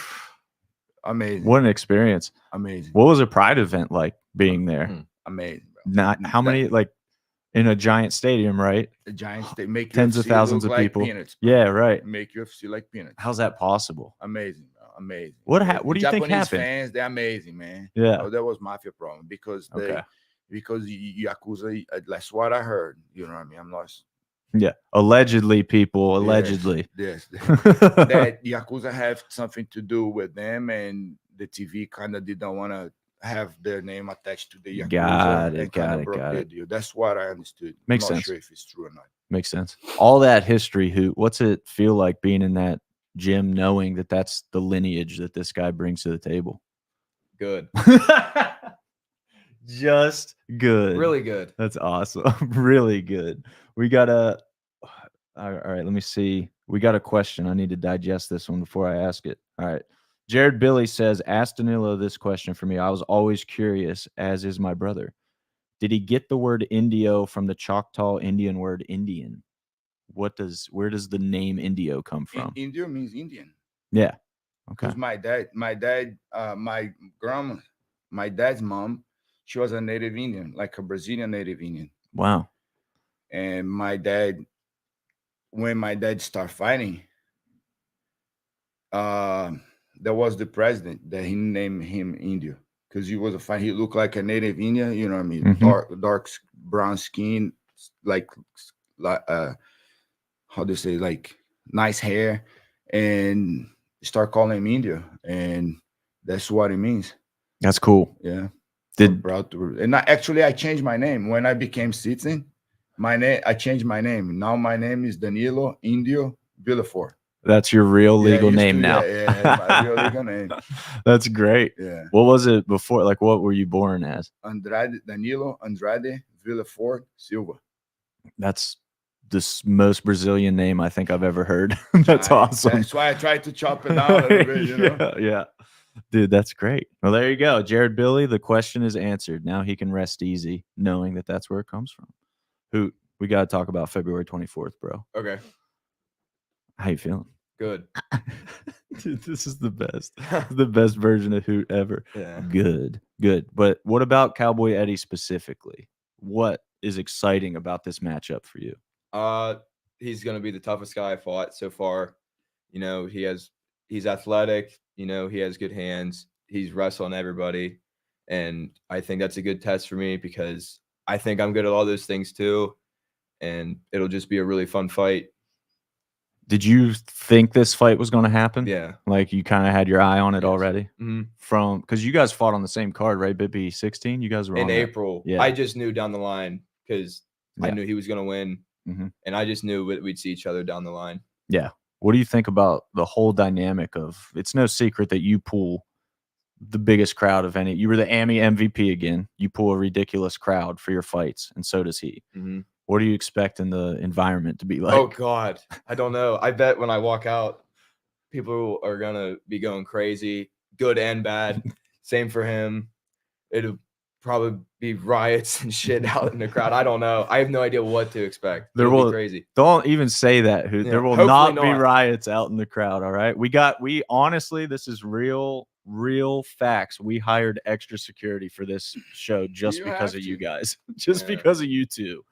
amazing. What an experience. Amazing. What was a Pride event like being there? Amazing, bro. Not how many, like, in a giant stadium, right? A giant stadium, make tens UFC of thousands of like people. Peanuts, bro. Yeah, right. Make UFC like peanuts. How's that possible? Amazing, bro. Amazing. What do you think Japanese happened? fans, they're amazing, man. Yeah. Oh, that was mafia problem because Yakuza. That's what I heard. You know what I mean? I'm not. Yeah, allegedly, people. Allegedly, yes. That Yakuza have something to do with them, and the TV kind of didn't want to have their name attached to the Yakuza. Got it. That's what I understood. Makes I'm not sense. sure if it's true or not. Makes sense. All that history, Hoot. What's it feel like being in that gym, knowing that that's the lineage that this guy brings to the table? Good. Just good. Really good. That's awesome. Really good. We got all right, let me see. We got a question. I need to digest this one before I ask it. All right. Jared Billy says, ask Danilo this question for me. I was always curious, as is my brother. Did he get the word Indio from the Choctaw Indian word Indian? Where does the name Indio come from? Indio means Indian. Yeah. Okay. Because my dad's mom, she was a native Indian, like a Brazilian native Indian. Wow. And when my dad started fighting, there was the president that he named him Indio because he was a fight. He looked like a native Indian, you know what I mean? Mm-hmm. Dark brown skin, like how do you say, like nice hair, and start calling him Indio, and that's what it means. That's cool. Yeah. I changed my name when I became citizen. I changed my name. Now my name is Danilo Indio Villefort. That's your real legal name now. Yeah, my real legal name. That's great. Yeah. What was it before? Like, what were you born as? Danilo Andrade Villefort Silva. That's the most Brazilian name I think I've ever heard. That's awesome. That's why I tried to chop it down a little bit, you know? Yeah. Dude, that's great. Well, there you go. Jared Billy, the question is answered. Now he can rest easy knowing that that's where it comes from. Hoot, we got to talk about February 24th, bro. Okay. How you feeling? Good. Dude, this is the best. The best version of Hoot ever. Yeah. Good. But what about Cowboy Eddie specifically? What is exciting about this matchup for you? He's going to be the toughest guy I fought so far. You know, he's athletic. You know, he has good hands. He's wrestling everybody. And I think that's a good test for me because I think I'm good at all those things too. And it'll just be a really fun fight. Did you think this fight was going to happen? Yeah. Like you kind of had your eye on it Yes. already? Mm-hmm. Because you guys fought on the same card, right? BB 16? You guys were In on that. April. Yeah. I just knew down the line because I Yeah. knew he was going to win. And I just knew we'd see each other down the line. Yeah. What do you think about the whole dynamic of, it's no secret that you pull the biggest crowd of any. You were the AMI MVP again. You pull a ridiculous crowd for your fights, and so does he. What do you expect in the environment to be like? Oh, God. I don't know. I bet when I walk out, people are going to be going crazy, good and bad. Same for him. It'll probably be riots and shit out in the crowd. I don't know. I have no idea what to expect. It'll be crazy. Don't even say that. There will not be riots out in the crowd. All right. We honestly, this is real facts. We hired extra security for this show just because of you guys, because of you two.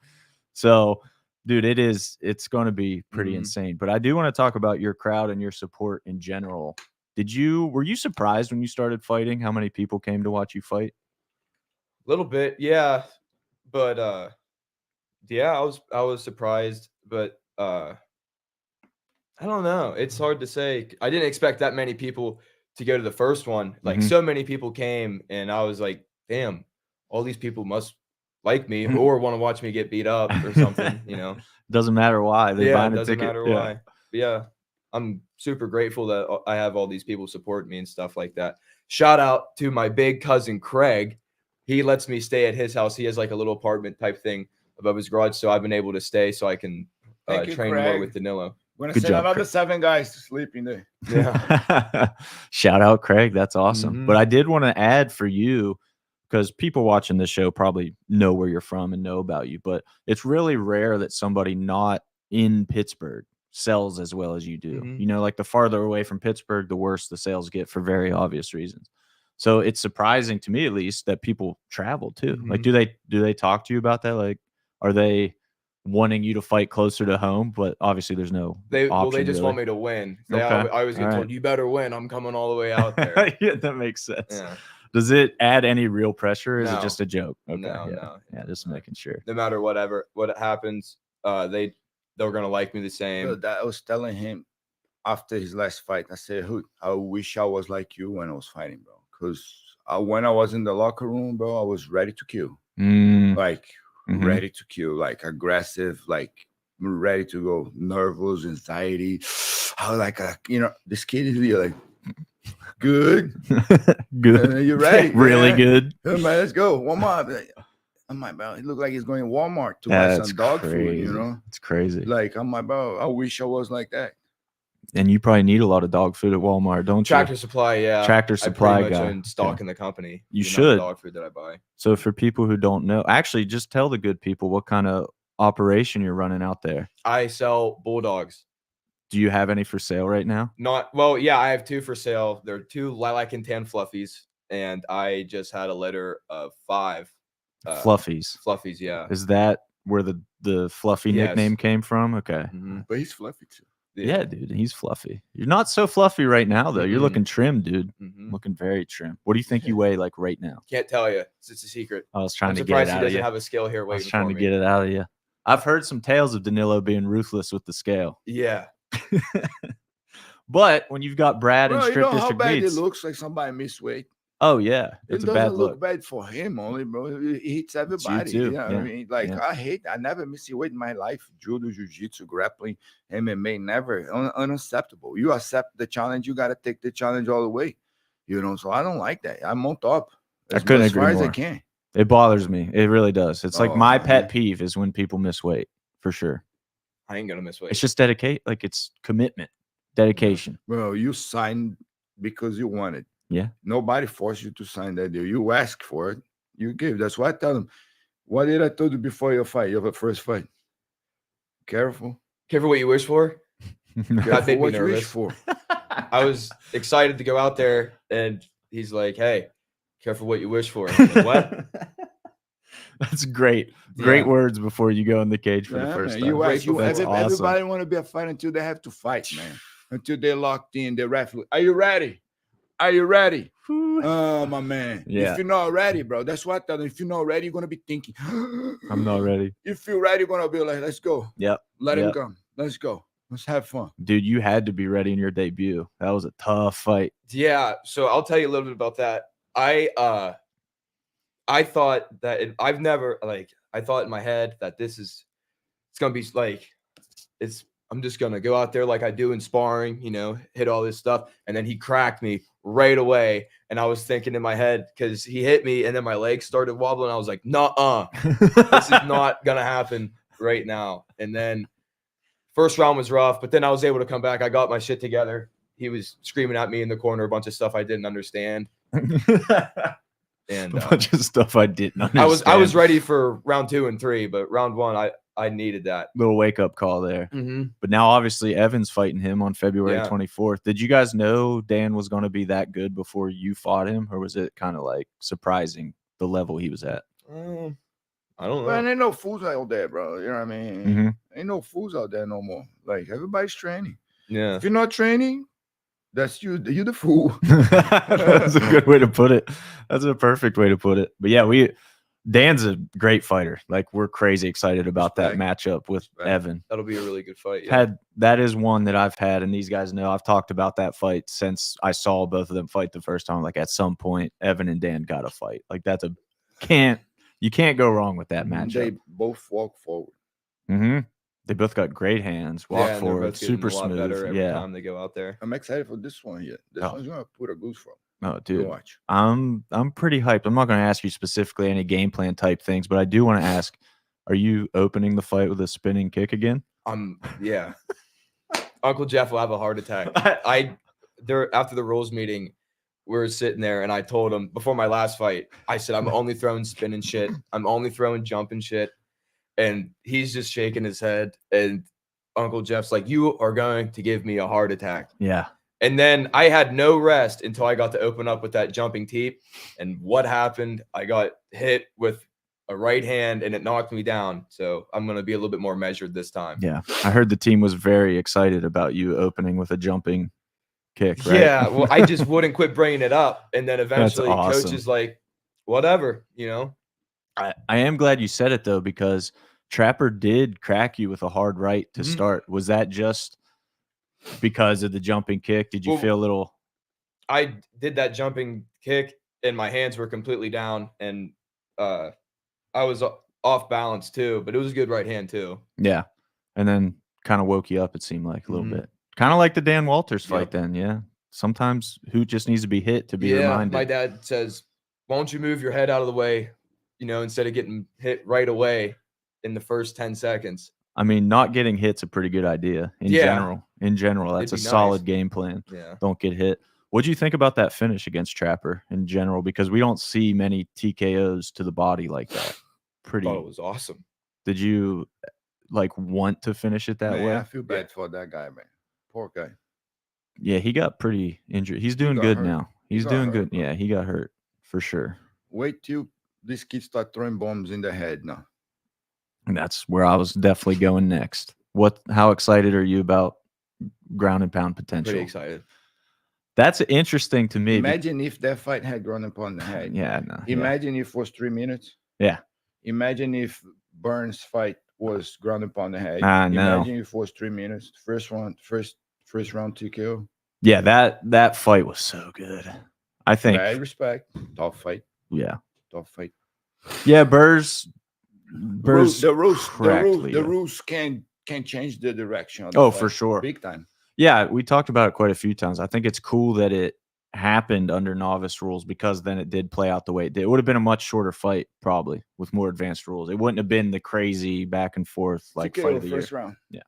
So, dude, it's going to be pretty insane. But I do want to talk about your crowd and your support in general. Were you surprised when you started fighting how many people came to watch you fight? A little bit, yeah. But yeah, I was surprised, but I don't know. It's hard to say. I didn't expect that many people to go to the first one. Like so many people came, and I was like, damn, all these people must like me or want to watch me get beat up or something, you know. Doesn't matter why. They're buying a ticket. Matter why. But yeah, I'm super grateful that I have all these people support me and stuff like that. Shout out to my big cousin Craig. He lets me stay at his house. He has like a little apartment type thing above his garage, so I've been able to stay so I can train more with Danilo. We're gonna send another 7 guys to sleep in there. Yeah. Shout out Craig. That's awesome. But I did want to add for you, because people watching this show probably know where you're from and know about you, but it's really rare that somebody not in Pittsburgh sells as well as you do. You know, like the farther away from Pittsburgh, the worse the sales get for very obvious reasons. So it's surprising to me, at least, that people travel too. Like, do they talk to you about that? Like, are they wanting you to fight closer to home? But obviously, there's no. They just want me to win. I always get told, "You better win. I'm coming all the way out there." Yeah, that makes sense. Yeah. Does it add any real pressure? Or is it just a joke? Okay, No. Yeah, just making sure. No matter what happens, they're gonna like me the same. Bro, I was telling him after his last fight, I said, "Hoot, I wish I was like you when I was fighting, bro. Because when I was in the locker room, bro, I was ready to kill, like ready to kill, like aggressive, like ready to go, nervous, anxiety. I was like, this kid is like." Good. You ready? Really good. Hey, man, let's go. One more. I'm like, bro, it looked like he's going to Walmart to buy some dog food, you know? It's crazy. Like, I'm like, bro, I wish I was like that. And you probably need a lot of dog food at Walmart, don't you? Tractor Supply, yeah. Tractor Supply I guy. own stock in the company. You should. Dog food that I buy. So for people who don't know, actually, just tell the good people what kind of operation you're running out there. I sell bulldogs. Do you have any for sale right now? Yeah, I have 2 for sale. They're 2 lilac and tan fluffies, and I just had a litter of 5 fluffies. Fluffies, yeah. Is that where the fluffy nickname came from? Okay. But he's fluffy too. Yeah, dude, he's fluffy. You're not so fluffy right now, though. You're looking trim, dude. Looking very trim. What do you think you weigh like right now? Can't tell you. It's a secret. I was trying to get it out of you. He doesn't have a scale here. I was trying to get it out of you. I've heard some tales of Danilo being ruthless with the scale. Yeah. But when you've got Brad and Strip District how bad Meats, it looks like somebody missed weight. Oh yeah, it's it a bad doesn't look bad for him only, bro. It hits everybody. You too. What I mean? Like I never missed weight in my life. Judo, jiu-jitsu, grappling, MMA, never. Unacceptable. You accept the challenge, you gotta take the challenge all the way. You know, so I don't like that. I'm on top I couldn't as agree far more. as I can. It bothers me. It really does. It's like my pet peeve is when people miss weight, for sure. I ain't gonna miss weight. It's just dedicate, like it's commitment, dedication. Well, you signed because you wanted. Yeah. Nobody forced you to sign that deal. You asked for it. You give. That's why I tell them. What did I tell you before your fight? Your first fight. Careful. Careful what you wish for. Careful made me what you wish nervous. for. I was excited to go out there, and he's like, "Hey, careful what you wish for." I'm like, what? That's great. Great words before you go in the cage for the first time. Everybody want to be a fighter until they have to fight, man. Until they're locked in. The ref, are you ready? Are you ready? Oh, my man. Yeah. If you're not ready, bro, that's what I tell them. If you're not ready, you're going to be thinking, I'm not ready. If you're ready, you're going to be like, let's go. Yep. Let him Yep. come. Let's go. Let's have fun. Dude, you had to be ready in your debut. That was a tough fight. Yeah, so I'll tell you a little bit about that. I thought that I've never I thought in my head that it's gonna be like I'm just gonna go out there like I do in sparring, hit all this stuff, and then he cracked me right away, and I was thinking in my head because he hit me, and then my legs started wobbling. I was like, "Nuh-uh, this is not gonna happen right now." And then first round was rough, but then I was able to come back. I got my shit together. He was screaming at me in the corner a bunch of stuff I didn't understand. And a bunch of stuff I didn't understand. I was ready for round 2 and 3, but round 1 I needed that little wake up call there. Mm-hmm. But now obviously Evan's fighting him on February 24th. Did you guys know Dan was going to be that good before you fought him, or was it kind of like surprising the level he was at? I don't know. Man, ain't no fools out there, bro. You know what I mean? Mm-hmm. Ain't no fools out there no more. Like, everybody's training. Yeah. If you're not training, that's you. You're the fool. That's a good way to put it. That's a perfect way to put it. But yeah, Dan's a great fighter. Like, we're crazy excited about that matchup with Evan. That'll be a really good fight. Yeah. That is one that I've had, and these guys know I've talked about that fight since I saw both of them fight the first time. Like, at some point, Evan and Dan got to fight. Like, you can't go wrong with that matchup. They both walk forward. Mm-hmm. They both got great hands. Walk forward, super smooth. Better every time they go out there. I'm excited for this one here. This one's gonna put a goose for. Oh, dude, watch. I'm pretty hyped. I'm not going to ask you specifically any game plan type things, but I do want to ask: are you opening the fight with a spinning kick again? Yeah. Uncle Jeff will have a heart attack. After the rules meeting, we were sitting there, and I told him before my last fight, I said, I'm only throwing spinning shit. I'm only throwing jumping shit. And he's just shaking his head. And Uncle Jeff's like, you are going to give me a heart attack. Yeah. And then I had no rest until I got to open up with that jumping teep. And what happened? I got hit with a right hand, and it knocked me down. So I'm going to be a little bit more measured this time. Yeah. I heard the team was very excited about you opening with a jumping kick, right? Yeah. Well, I just wouldn't quit bringing it up. And then eventually Coach is like, whatever, I am glad you said it, though, because Trapper did crack you with a hard right to start. Was that just because of the jumping kick? Did you feel a little? I did that jumping kick, and my hands were completely down, and I was off balance too, but it was a good right hand too. Yeah. And then kind of woke you up, it seemed like, a little bit. Kind of like the Dan Walters fight then, yeah. Sometimes Hoot just needs to be hit to be reminded. My dad says, why don't you move your head out of the way, instead of getting hit right away in the first 10 seconds. I mean, not getting hit's a pretty good idea in general. In general, that's a solid game plan. Yeah. Don't get hit. What do you think about that finish against Trapper in general? Because we don't see many TKOs to the body like that. I thought it was awesome. Did you want to finish it that way? I feel bad for that guy, man. Poor guy. Yeah, he got pretty injured. He's doing good now. He's doing good. Bro. Yeah, he got hurt for sure. Wait till these kids start throwing bombs in the head now. And that's where I was definitely going next. How excited are you about ground and pound potential? Pretty excited. That's interesting to me. Imagine if that fight had ground and pound the head. Yeah, no. Imagine if it was 3 minutes. Yeah. Imagine if Burns' fight was ground and pound the head. Imagine if it was 3 minutes. First round TKO. Yeah, that fight was so good. I think. Bad respect. Tough fight. Yeah. Tough fight. Yeah, Burrs. The rules can change the direction of the fight. For sure. Big time. Yeah, we talked about it quite a few times. I think it's cool that it happened under novice rules because then it did play out the way it did. It would have been a much shorter fight probably with more advanced rules. It wouldn't have been the crazy back and forth like fight of the first year. Round. Yeah.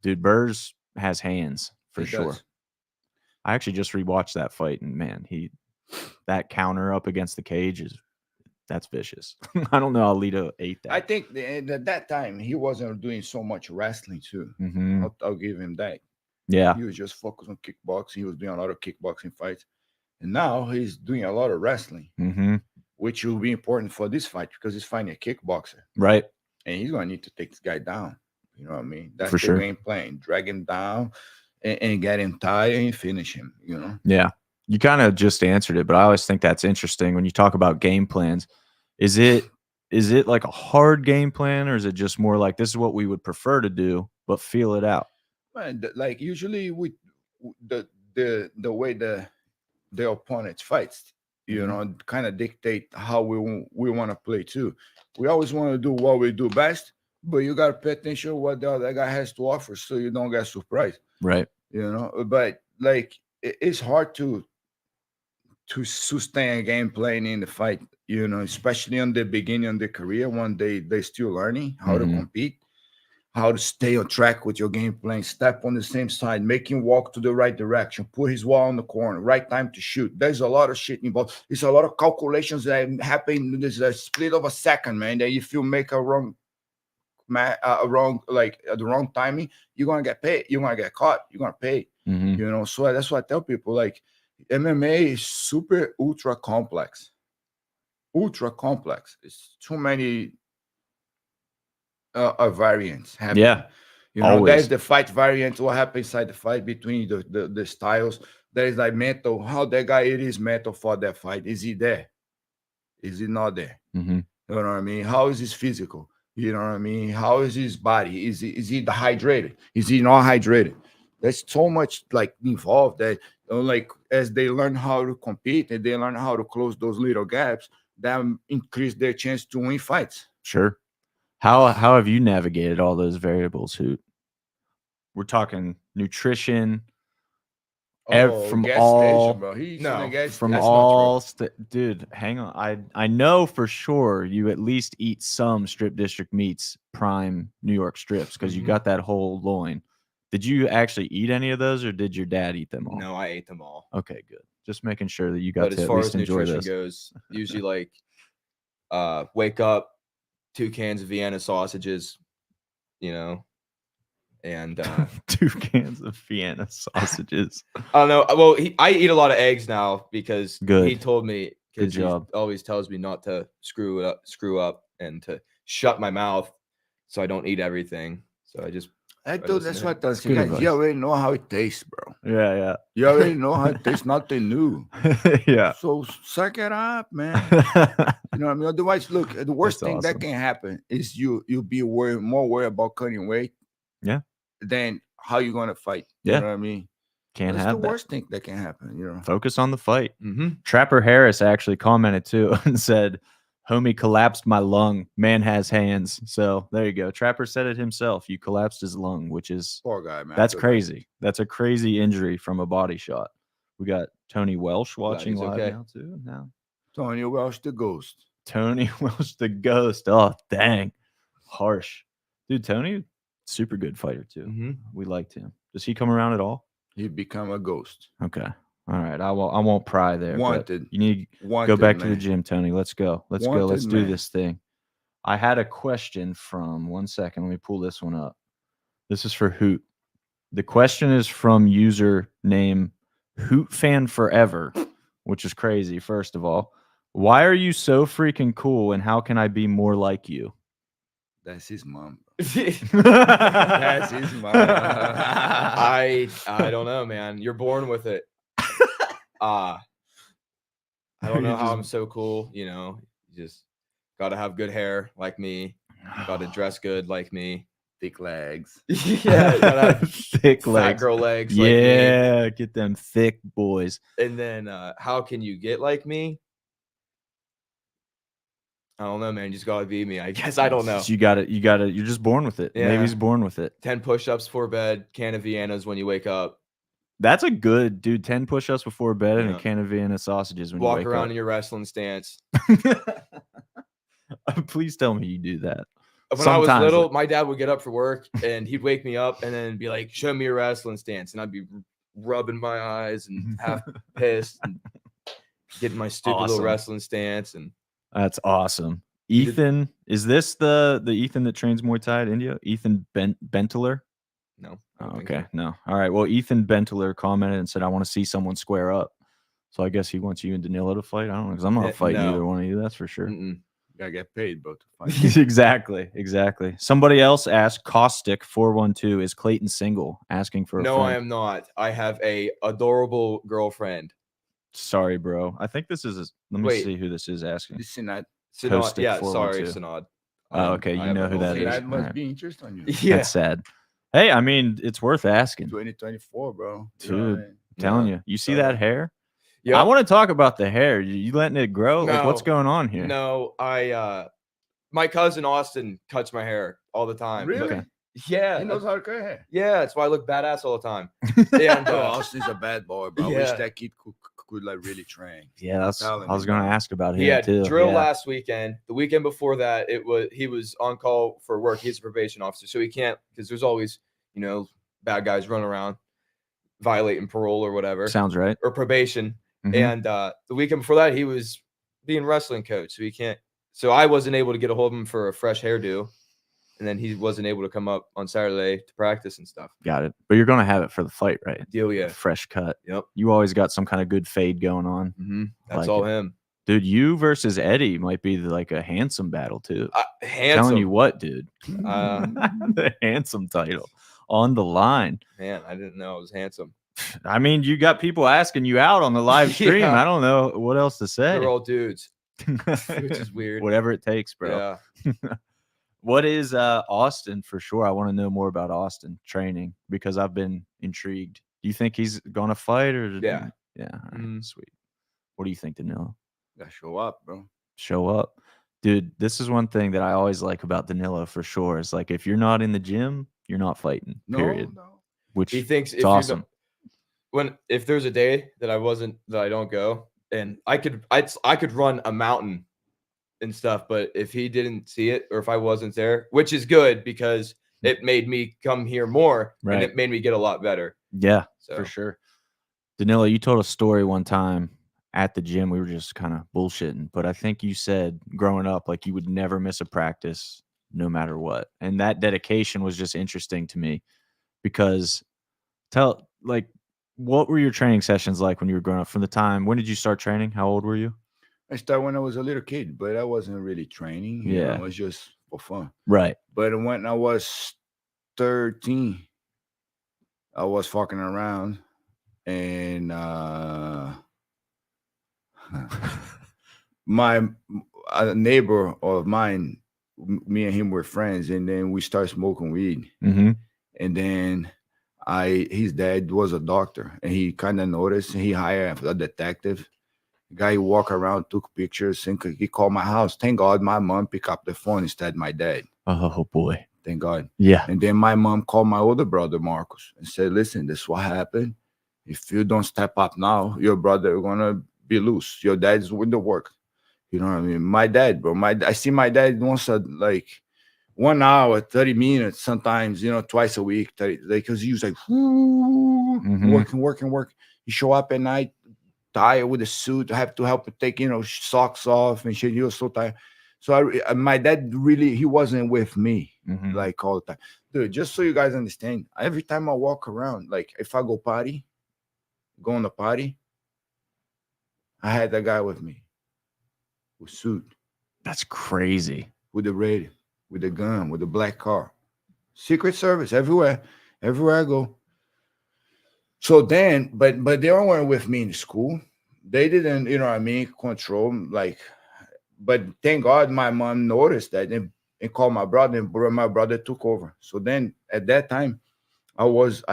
Dude, Burrs has hands for sure. Does. I actually just rewatched that fight, and man, that counter up against the cage that's vicious. I don't know how Lito ate that. I think at that time he wasn't doing so much wrestling too. Mm-hmm. I'll give him that. Yeah. He was just focused on kickboxing. He was doing a lot of kickboxing fights. And now he's doing a lot of wrestling, which will be important for this fight because he's fighting a kickboxer. Right. And he's going to need to take this guy down. You know what I mean? That's for sure. Game plan. Drag him down and get him tired and finish him, Yeah. You kind of just answered it, but I always think that's interesting when you talk about game plans. Is it like a hard game plan, or is it just more like this is what we would prefer to do, but feel it out? Man, like usually the way the opponent fights, you know, kind of dictate how we want to play too. We always want to do what we do best, but you got to pay attention to what the other guy has to offer so you don't get surprised. Right. You know, but like it's hard to sustain a game playing in the fight, you know, especially in the beginning of the career when they still learning how to compete, how to stay on track with your game plan, step on the same side, make him walk to the right direction, put his wall in the corner, right time to shoot. There's a lot of shit involved. It's a lot of calculations that happen. There's a split of a second, man, that if you make a wrong like at the wrong timing, you're gonna get paid, you're gonna get caught, you're gonna pay. You know, so that's what I tell people. Like MMA is super ultra complex. It's too many variants happening. Yeah. You know, Always. there's the fight variant, what happens inside the fight between the styles. There is like mental, how that guy it is mental for that fight. Is he there? Is he not there? You know what I mean? How is his physical? You know what I mean? How is his body? Is he hydrated? Is he not hydrated? There's so much like involved that, you know, like as they learn how to compete and they learn how to close those little gaps, that increase their chance to win fights. Sure. How have you navigated all those variables, Hoot? We're talking nutrition, from gas all station, bro. He's No, in a gas from station. all dude, hang on. I know for sure you at least eat some strip district meats, prime New York strips, because you got that whole loin. Did you actually eat any of those, or did your dad eat them all? No, I ate them all. Okay, good. Just making sure that you got But to as at far least as enjoy nutrition this. goes, usually like wake up, 2 cans of Vienna sausages, you know, and 2 cans of Vienna sausages. I don't know. Well, I eat a lot of eggs now because Good. he told me, Good because he job. always tells me not to screw up and to shut my mouth so I don't eat everything. So I just That's what I good guys, advice. you already know how it tastes, bro. Yeah, You already know how it tastes, nothing new. yeah. So suck it up, man. You know what I mean? Otherwise, look, the worst That's thing that awesome. can happen is you'll be more worried about cutting weight. Yeah. Than how you're gonna fight. You Yeah. know what I mean? Can't That's have the that. worst thing that can happen, you know. Focus on the fight. Mm-hmm. Trapper Harris actually commented too and said, "Homie collapsed my lung. Man has hands." So there you go. Trapper said it himself. You collapsed his lung, which is Poor guy, man. that's crazy. That's a crazy injury from a body shot. We got Tony Welsh watching he's live okay. now too. Now Tony Welsh, the ghost. Tony Welsh, the ghost. Oh dang, harsh, dude. Tony, super good fighter too. Mm-hmm. We liked him. Does he come around at all? He become a ghost. Okay. All right. I won't pry there. but Wanted. You need to Wanted, go back to the man. gym, Tony. Let's go. Let's go. Wanted, Let's do man. this thing. I had a question from 1 second. Let me pull this one up. This is for Hoot. The question is from user name Hoot Fan Forever, which is crazy. First of all, why are you so freaking cool, and how can I be more like you? That's his mom. That's his mom. I don't know, man. You're born with it. I don't know how I'm so cool. You know, you just got to have good hair like me. Got to dress good like me. Thick legs. Yeah, gotta have Thick fat legs. girl legs. Like me. Yeah, get them thick boys. And then how can you get like me? I don't know, man. You just gotta be me. I guess I don't know. You got it. You're just born with it. Yeah. Maybe he's born with it. 10 push-ups before bed, can of Viennas when you wake up. That's a good dude. 10 push-ups before bed and a Yeah. can of Vienna sausages when Walk you wake around up. in your wrestling stance. Please tell me you do that. When I was Sometimes, little, like- my dad would get up for work and he'd wake me up and then be like, "Show me your wrestling stance," and I'd be rubbing my eyes and half pissed and getting my stupid Awesome. little wrestling stance. And That's awesome. You did- Ethan, is this the Ethan that trains Muay Thai at India? Ethan Bentler? no, Oh, I don't think okay, so. no. All right. Well, Ethan Bentler commented and said, "I want to see someone square up." So I guess he wants you and Danilo to fight. I don't know, because I'm not fighting no. either one of you. That's for sure. Mm-mm. Gotta get paid, bro, to fight. Exactly. Somebody else asked, Caustic 412, is Clayton single? Asking for a No, I friend. am not. I have a adorable girlfriend. Sorry, bro. I think this is. Let me Wait. see who this is asking. This is not. Sinod, Postic yeah, 412. sorry, Sinod. Oh, okay. You know who that is. That must Alright. be interesting on you. Yeah. That's sad. Hey, I mean, it's worth asking. 2024, bro. Dude, You know what I mean? I'm telling Yeah. you. You see So- that hair? Yeah. I want to talk about the hair. You letting it grow? Like, what's No. going on here? No, my cousin Austin cuts my hair all the time. but- Really? yeah. He knows how to cut hair. Yeah, that's why I look badass all the time. And Bro, Austin's a bad boy, bro. I wish Yeah. that kid could like really train. Yeah, that's. I telling was you, going to bro. ask about him he had too. drill Yeah. last weekend. The weekend before that, he was on call for work. He's a probation officer, so he can't because there's always bad guys running around violating parole or whatever Sounds right. or probation. Mhm. And the weekend before that, he was being wrestling coach, so he can't. So I wasn't able to get a hold of him for a fresh hairdo, and then he wasn't able to come up on Saturday to practice and stuff. Got it. But you're going to have it for the fight, right? Deal, yeah. Fresh cut. Yep. You always got some kind of good fade going on. Mm-hmm. That's Like all it. him. Dude, you versus Eddie might be like a handsome battle too. Handsome. Telling you what, dude. Uh, The handsome title on the line. Man, I didn't know I was handsome. I mean, you got people asking you out on the live stream. Yeah. I don't know what else to say. They're all dudes, which is weird. Whatever it takes, bro. Yeah. What is Austin for sure? I want to know more about Austin training because I've been intrigued. Do you think he's gonna fight or Yeah. Yeah, all right, Mhm. sweet. What do you think, Danilo? Gotta show up, bro. Show up. Dude, this is one thing that I always like about Danilo for sure. Is like if you're not in the gym, you're not fighting. Period. No. Which He thinks it's awesome. If there's a day that I don't go, and I could run a mountain and stuff, but if he didn't see it or if I wasn't there, which is good because it made me come here more Right. and it made me get a lot better. Yeah, So for sure. Danilo, you told a story one time at the gym. We were just kind of bullshitting, but I think you said growing up, like you would never miss a practice no matter what. And that dedication was just interesting to me because what were your training sessions like when you were growing up? From the time, when did you start training? How old were you? I started when I was a little kid, but I wasn't really training. You know, Yeah. it was just for fun. Right. But when I was 13, I was fucking around and a neighbor of mine, me and him were friends, and then we started smoking weed. Mm-hmm. And then his dad was a doctor, and he kind of noticed, and he hired a detective. Guy who walked around, took pictures, and he called my house. Thank God my mom picked up the phone instead of my dad. Oh boy. Thank God. Yeah. And then my mom called my older brother, Marcus, and said, listen, this is what happened. If you don't step up now, your brother is going to be loose. Your dad's with the work. You know what I mean? My dad, bro. I see my dad once, like 1 hour, 30 minutes, sometimes, twice a week. Because he was like, working. He show up at night, tired with a suit. I have to help him take, socks off and shit. He was so tired. So my dad really, he wasn't with me like all the time. Dude, just so you guys understand, every time I walk around, like if I go on a party, I had that guy with me with suit, That's crazy. with the radio, with the gun, with the black car. Secret Service everywhere I go. So then, but they weren't with me in school. They didn't, control like. But thank God my mom noticed that and called my brother, and my brother took over. So then at that time, I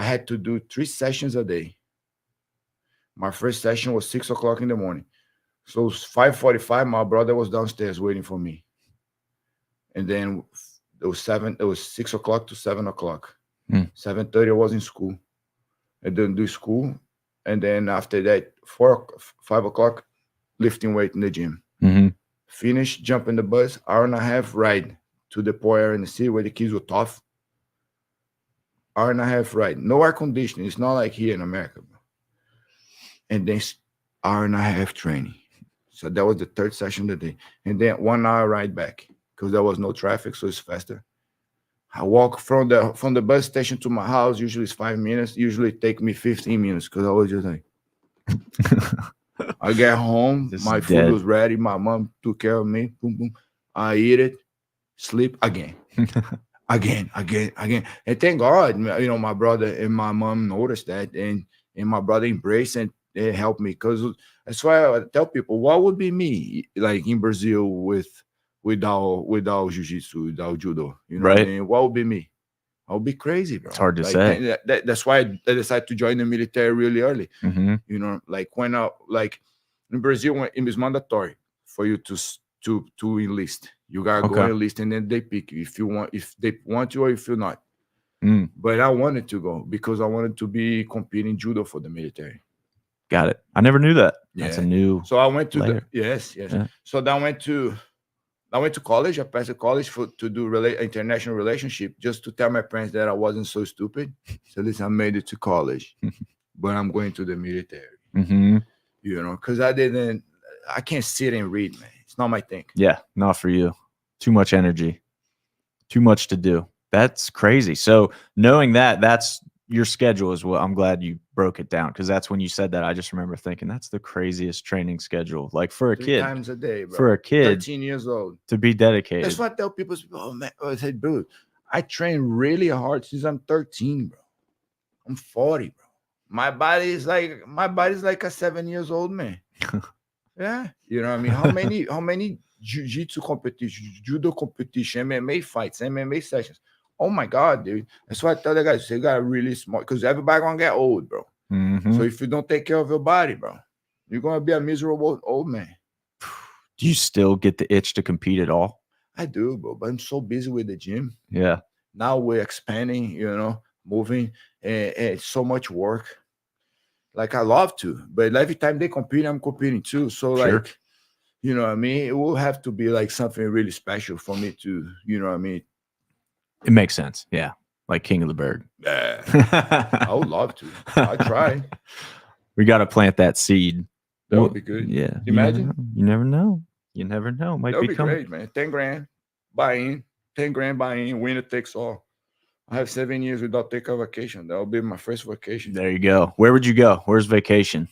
had to do 3 sessions a day. My first session was 6 o'clock in the morning. So 5:45, my brother was downstairs waiting for me. And then it was 6 o'clock to 7 o'clock. 7:30, I was in school. I didn't do school. And then after that, 5 o'clock, lifting weight in the gym. Mm-hmm. Finish, jump in the bus, hour and a half ride to the poor area in the city where the kids were tough. Hour and a half ride. No air conditioning. It's not like here in America. And then hour and a half training. So that was the 3rd session of the day. And then 1 hour ride back because there was no traffic, so it's faster. I walk from the bus station to my house. Usually it's 5 minutes. Usually it take me 15 minutes because I was just like, I get home, my food was ready. My mom took care of me. Boom, boom. I eat it, sleep again. again. And thank God, my brother and my mom noticed that, and my brother embraced, and it helped me because that's why I tell people, what would be me like in Brazil without jiu-jitsu, without judo? You know what I Right. mean? What would be me? I would be crazy, bro. It's hard to like, say. That's why I decided to join the military really early. Mm-hmm. You know, like when like in Brazil, when it is mandatory for you to enlist. You gotta go Okay. enlist, and then they pick you if they want you or if you're not. Mm. But I wanted to go because I wanted to be competing judo for the military. Got it. I never knew that. That's a Yeah. new. So I went to layer. yes. Yeah. So then I went to college. I passed the college to do international relationship, just to tell my parents that I wasn't so stupid. So listen, I made it to college, but I'm going to the military. Mm-hmm. You know, because I can't sit and read, man. It's not my thing. Yeah, not for you. Too much energy. Too much to do. That's crazy. So knowing that, that's your schedule as well. I'm glad you broke it down, because that's when you said that. I just remember thinking that's the craziest training schedule. Like for a 3 kid, times a day, bro. for a kid 13 years old. to be dedicated. That's what I tell people. Oh man, I said, dude, I train really hard since I'm 13, bro. I'm 40, bro. My body's like a 7 years old man. Yeah, you know what I mean. How many jiu-jitsu competition, judo competition, MMA fights, MMA sessions? Oh my god, dude. That's why I tell the guys, you got really smart, because everybody gonna get old, bro. Mm-hmm. So if you don't take care of your body, bro, you're gonna be a miserable old man. Do you still get the itch to compete at all? I do, bro, but I'm so busy with the gym. Yeah. Now we're expanding, you know, moving, and it's so much work. Like I love to, but every time they compete, I'm competing too. So Sure. like, you know what I mean? It will have to be like something really special for me to, you know what I mean? It makes sense. Yeah. Like King of the Bird. Yeah, I would love to. I try. We got to plant that seed. That would be good. Yeah. Imagine. You never know. You never know. Might That would be become great, man. 10 grand buy in, 10 grand buy in, winner takes all. I have 7 years without taking a vacation. That will be my first vacation. There you go. Where would you go? Where's vacation?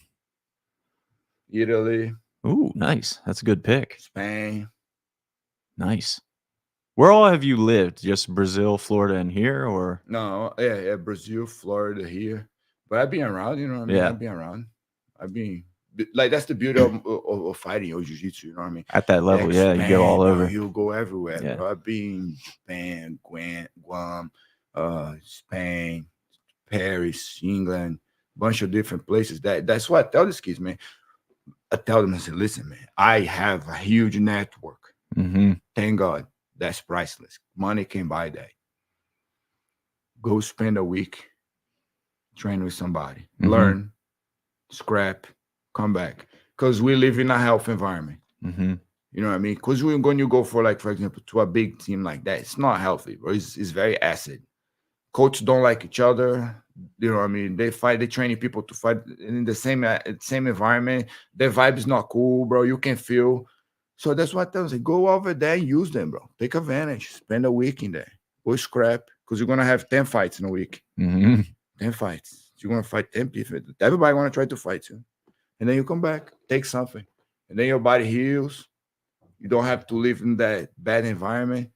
Italy, Ooh, nice. That's a good pick. Spain. Nice. Where all have you lived? Just Brazil, Florida, and here, or? No, yeah, Brazil, Florida, here. But I've been around, you know what I mean? Yeah. I've been around. I've been like, that's the beauty of fighting or jiu-jitsu, you know what I mean? At that level, yeah, you go all bro, over. You'll go everywhere. Yeah. Bro. I've been Japan, Guam, Spain, Paris, England, bunch of different places. That's what I tell these kids, man. I tell them, I say, listen, man, I have a huge network. Mm-hmm. Thank God. That's priceless. Money can buy that. Go spend a week, train with somebody, learn, scrap, come back. Because we live in a health environment. Mm-hmm. You know what I mean? Because when you go for, like, for example, to a big team like that, it's not healthy, bro. It's very acid. Coaches don't like each other. You know what I mean? They training people to fight in the same environment. Their vibe is not cool, bro. You can feel. So that's what I tell them. Go over there and use them, bro. Take advantage. Spend a week in there. Go scrap, because you're going to have 10 fights in a week. Mm-hmm. 10 fights. You're going to fight 10 people. Everybody going to try to fight you. And then you come back, take something. And then your body heals. You don't have to live in that bad environment.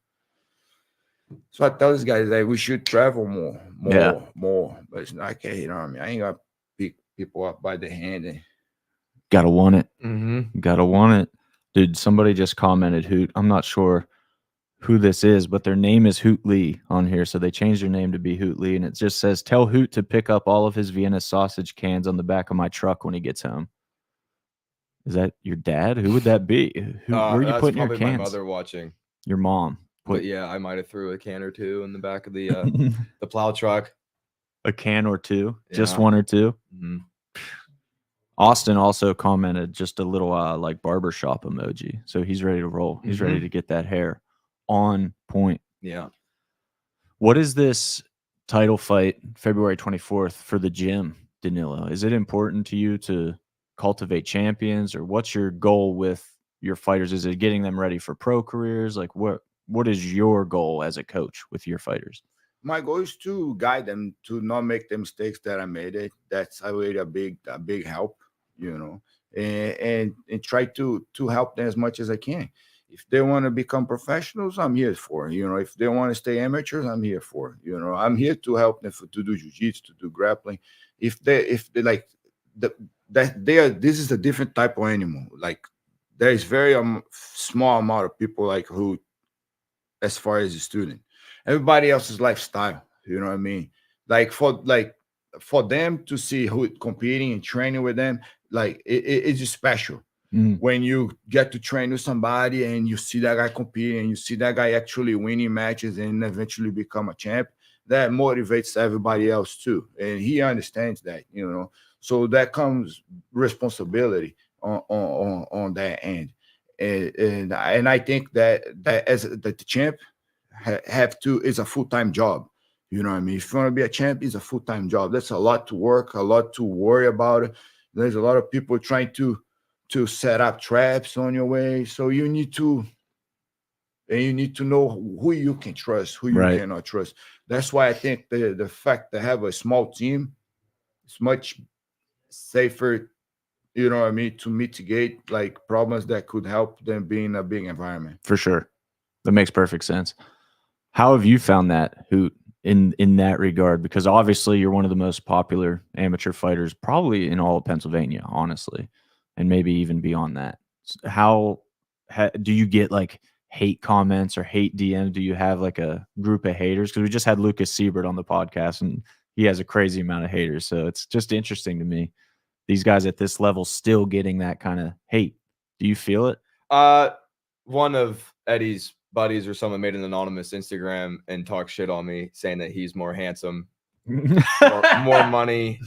So I tell these guys that we should travel more. But it's not okay, you know what I mean? I ain't got to pick people up by the hand. And Gotta want it. Mm-hmm. Gotta want it. Dude, somebody just commented Hoot. I'm not sure who this is, but their name is Hoot Lee on here. So they changed their name to be Hoot Lee. And it just says, tell Hoot to pick up all of his Vienna sausage cans on the back of my truck when he gets home. Is that your dad? Who would that be? Where are you That's putting your probably cans? my mother watching. Your mom. But yeah, I might have threw a can or two in the back of the plow truck. A can or two, just Yeah. one or two. Mm-hmm. Austin also commented just a little like barbershop emoji. So he's ready to roll. He's ready to get that hair on point. Yeah. What is this title fight February 24th for the gym, Danilo? Is it important to you to cultivate champions, or what's your goal with your fighters? Is it getting them ready for pro careers? Like what is your goal as a coach with your fighters? my goal is to guide them to not make the mistakes that I made. That's really a big help, you know, and try to help them as much as I can. If they want to become professionals, I'm here for. You know, if they want to stay amateurs, I'm here for. You know, I'm here to help them to do jiu-jitsu, to do grappling. If they like that they are. This is a different type of animal. Like there is very small amount of people like who, as far as a student, everybody else's lifestyle. You know what I mean? Like for them to see who competing and training with them, like it's just special. When you get to train with somebody and you see that guy competing and you see that guy actually winning matches and eventually become a champ, that motivates everybody else too. And he understands that, you know. So that comes responsibility on that end. And I think that as the champ have to is a full-time job. You know what I mean? If you want to be a champ, it's a full-time job. That's a lot to work, a lot to worry about. There's a lot of people trying to set up traps on your way. So you need to know who you can trust, who you cannot trust. That's why I think the fact to have a small team is much safer, you know what I mean, to mitigate like problems that could help them be in a big environment. For sure. That makes perfect sense. How have you found that, Hoot, in that regard? Because obviously you're one of the most popular amateur fighters probably in all of Pennsylvania, honestly, and maybe even beyond that. How do you get like hate comments or hate DMs? Do you have like a group of haters? Because we just had Lucas Siebert on the podcast and he has a crazy amount of haters. So it's just interesting to me. These guys at this level still getting that kind of hate. Do you feel it? One of Eddie's buddies or someone made an anonymous Instagram and talked shit on me, saying that he's more handsome, more money,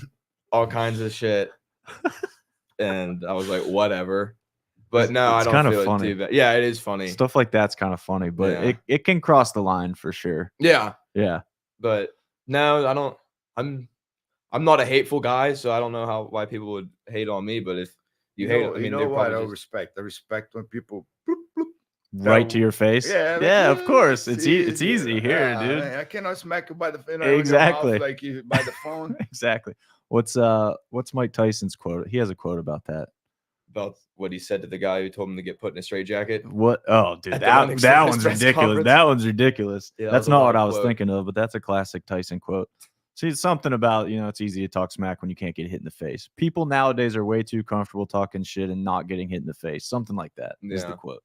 all kinds of shit. And I was like, whatever. But no, I don't feel funny. It too bad. Yeah, it is funny. Stuff like that's kind of funny, but it can cross the line for sure. Yeah. Yeah. But no, I don't. I'm not a hateful guy, so I don't know why people would hate on me. But if you hate, I mean, you know what? I respect. I respect when people bloop, bloop, right to your face. Yeah, like, yeah, of course. It's easy here, dude. I cannot smack you by the exactly mouth, like you by the phone. Exactly. What's Mike Tyson's quote? He has a quote about that. About what he said to the guy who told him to get put in a straitjacket. What? Oh, dude, that one's ridiculous. Conference. That one's ridiculous. Yeah, that's not what I was thinking of, but that's a classic Tyson quote. See, it's something about, it's easy to talk smack when you can't get hit in the face. People nowadays are way too comfortable talking shit and not getting hit in the face. Something like that is the quote.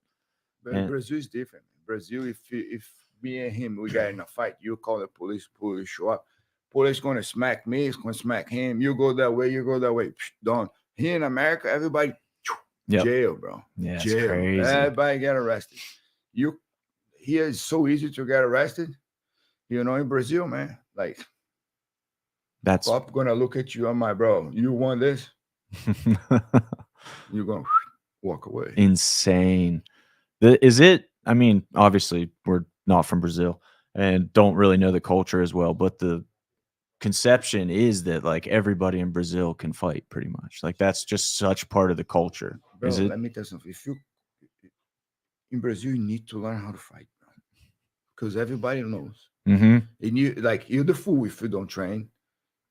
But Brazil is different. Brazil, if me and him, we got in a fight, you call the police show up. Police going to smack me, it's going to smack him. You go that way, done. Here in America, everybody, jail, bro. Yeah, jail. It's crazy. Everybody get arrested. Here it's so easy to get arrested. In Brazil, man, like, that's cop gonna look at you. I'm like, bro, you want this? You're gonna walk away. Insane. I mean, obviously we're not from Brazil and don't really know the culture as well, but the conception is that like everybody in Brazil can fight pretty much. Like that's just such part of the culture. Bro, let me tell you something. If you in Brazil, you need to learn how to fight, bro. Because everybody knows. Mm-hmm. And you're the fool if you don't train.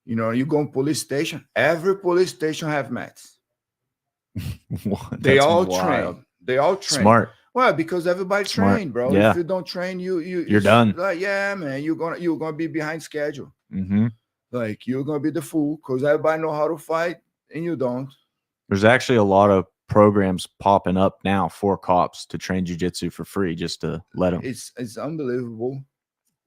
You go in police station. Every police station have mats. They all train. They all train. Smart. Well, because everybody trained, bro. Yeah. If you don't train, you're done. Like, yeah, man, you're gonna be behind schedule. Mm-hmm. Like you're gonna be the fool because everybody know how to fight and you don't. There's actually a lot of programs popping up now for cops to train jiu-jitsu for free, just to let them. It's unbelievable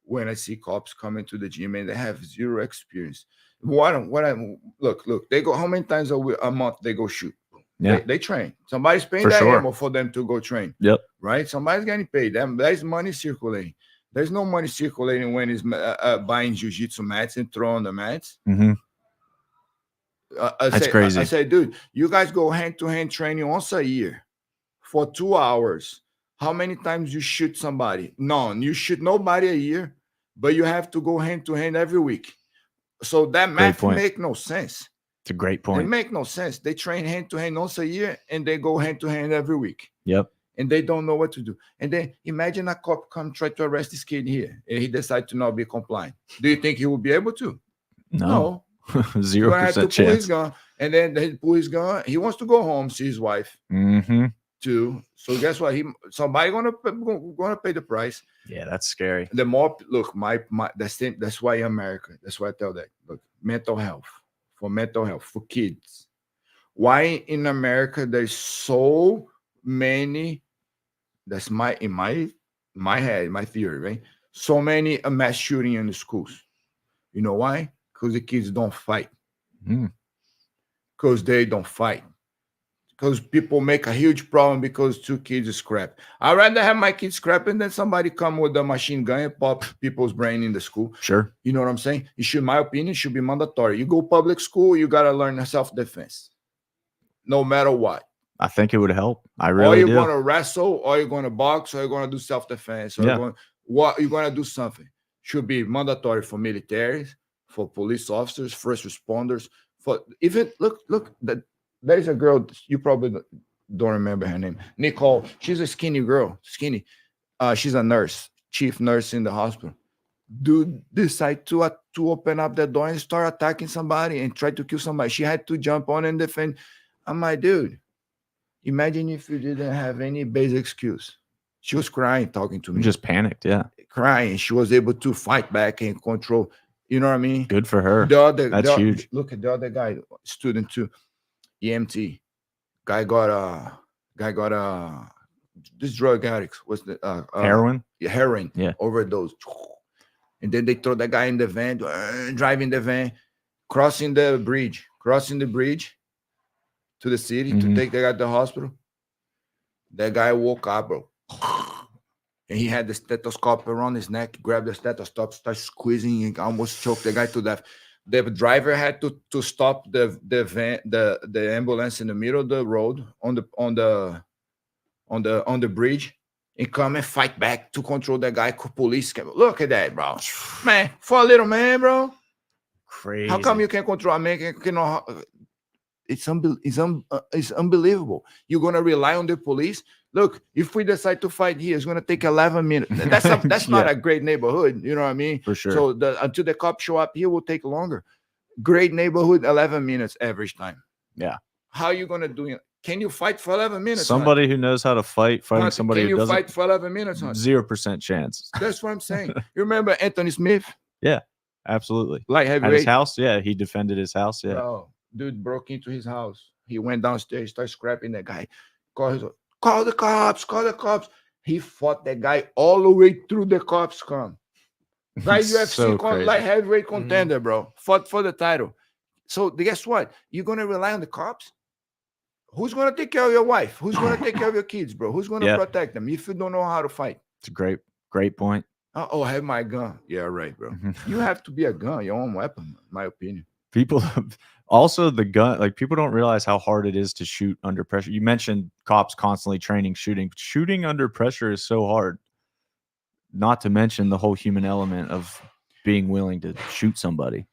when I see cops coming to the gym and they have zero experience. Look, they go how many times a month they go shoot? Yeah, they train. Somebody's paying for that sure. ammo for them to go train. Yep. Right? Somebody's getting paid. There's money circulating. There's no money circulating when he's buying jiu-jitsu mats and throwing the mats. Mm-hmm. That's crazy. I say, dude, you guys go hand-to-hand training once a year for 2 hours. How many times you shoot somebody? None. You shoot nobody a year, but you have to go hand-to-hand every week. So that math make no sense. It's a great point. It make no sense. They train hand-to-hand once a year, and they go hand-to-hand every week. Yep. And they don't know what to do. And then imagine a cop come try to arrest this kid here, and he decide to not be compliant. Do you think he will be able to? No. 0% chance. Pull his gun, and then he pull his gun. He wants to go home, see his wife too. So guess what? Somebody gonna pay the price. Yeah, that's scary. The more that's why America. That's why I tell that. Look, mental health for kids. Why in America there's so many? That's my head, my theory, right? So many mass shooting in the schools. You know why? Because the kids don't fight. Mm. Because they don't fight. Because people make a huge problem because two kids scrap. I'd rather have my kids scrapping than somebody come with a machine gun and pop people's brain in the school. Sure. You know what I'm saying? It should, my opinion, should be mandatory. You go public school, you gotta learn self-defense, no matter what. I think it would help. I Or really you're do. gonna wrestle, or you're gonna box, or you're gonna do self-defense, or Yeah. you're gonna do something. Should be mandatory for militaries, for police officers, first responders, for even look that there's a girl you probably don't remember her name, Nicole. She's a skinny girl, skinny. She's a nurse, chief nurse in the hospital. Dude decide to open up the door and start attacking somebody and try to kill somebody. She had to jump on and defend. I'm like, dude, imagine if you didn't have any basic skills. She was crying, talking to me, Just panicked. Yeah. crying. She was able to fight back and control. You know what I mean? Good for her. That's huge. Look at the other guy, student too, EMT. Guy got this drug addicts. What's the Heroin. heroin Yeah. overdose. And then they throw that guy in the van, driving the van, crossing the bridge to the city to Mhm. take the guy to the hospital. That guy woke up, bro. And he had the stethoscope around his neck, grabbed the stethoscope, started squeezing, and almost choked the guy to death. The driver had to stop the van, the ambulance in the middle of the road on the bridge and come and fight back to control the guy. Police came. Look at that, bro. Man, for a little man, bro. Crazy. How come you can't control a man? It's unbelievable. You're gonna rely on the police. Look, if we decide to fight here, it's gonna take 11 minutes. That's not Yeah. a great neighborhood. You know what I mean? For sure. So until the cops show up here will take longer. Great neighborhood, 11 minutes average time. Yeah. How are you gonna do it? Can you fight for 11 minutes? Somebody who knows how to fighting Hunt? somebody Can who you doesn't. fight for 11 minutes? Hunt? 0% chance. That's what I'm saying. You remember Anthony Smith? Absolutely. Light At his heavyweight. house. Yeah. He defended his house. Yeah. Bro, dude broke into his house. He went downstairs, started scrapping that guy. Call the cops, call the cops. He fought that guy all the way through the cops come. Guy UFC So crazy. light heavyweight contender, bro. Fought for the title. So guess what? You're gonna rely on the cops? Who's gonna take care of your wife? Who's gonna take care of your kids, bro? Who's gonna Yeah. protect them if you don't know how to fight? It's a great point. Oh, I have my gun. Yeah, right, bro. Mhm. You have to be a gun, your own weapon, in my opinion. People also the gun, like people don't realize how hard it is to shoot under pressure. You mentioned cops constantly training shooting. Shooting under pressure is so hard. Not to mention the whole human element of being willing to shoot somebody.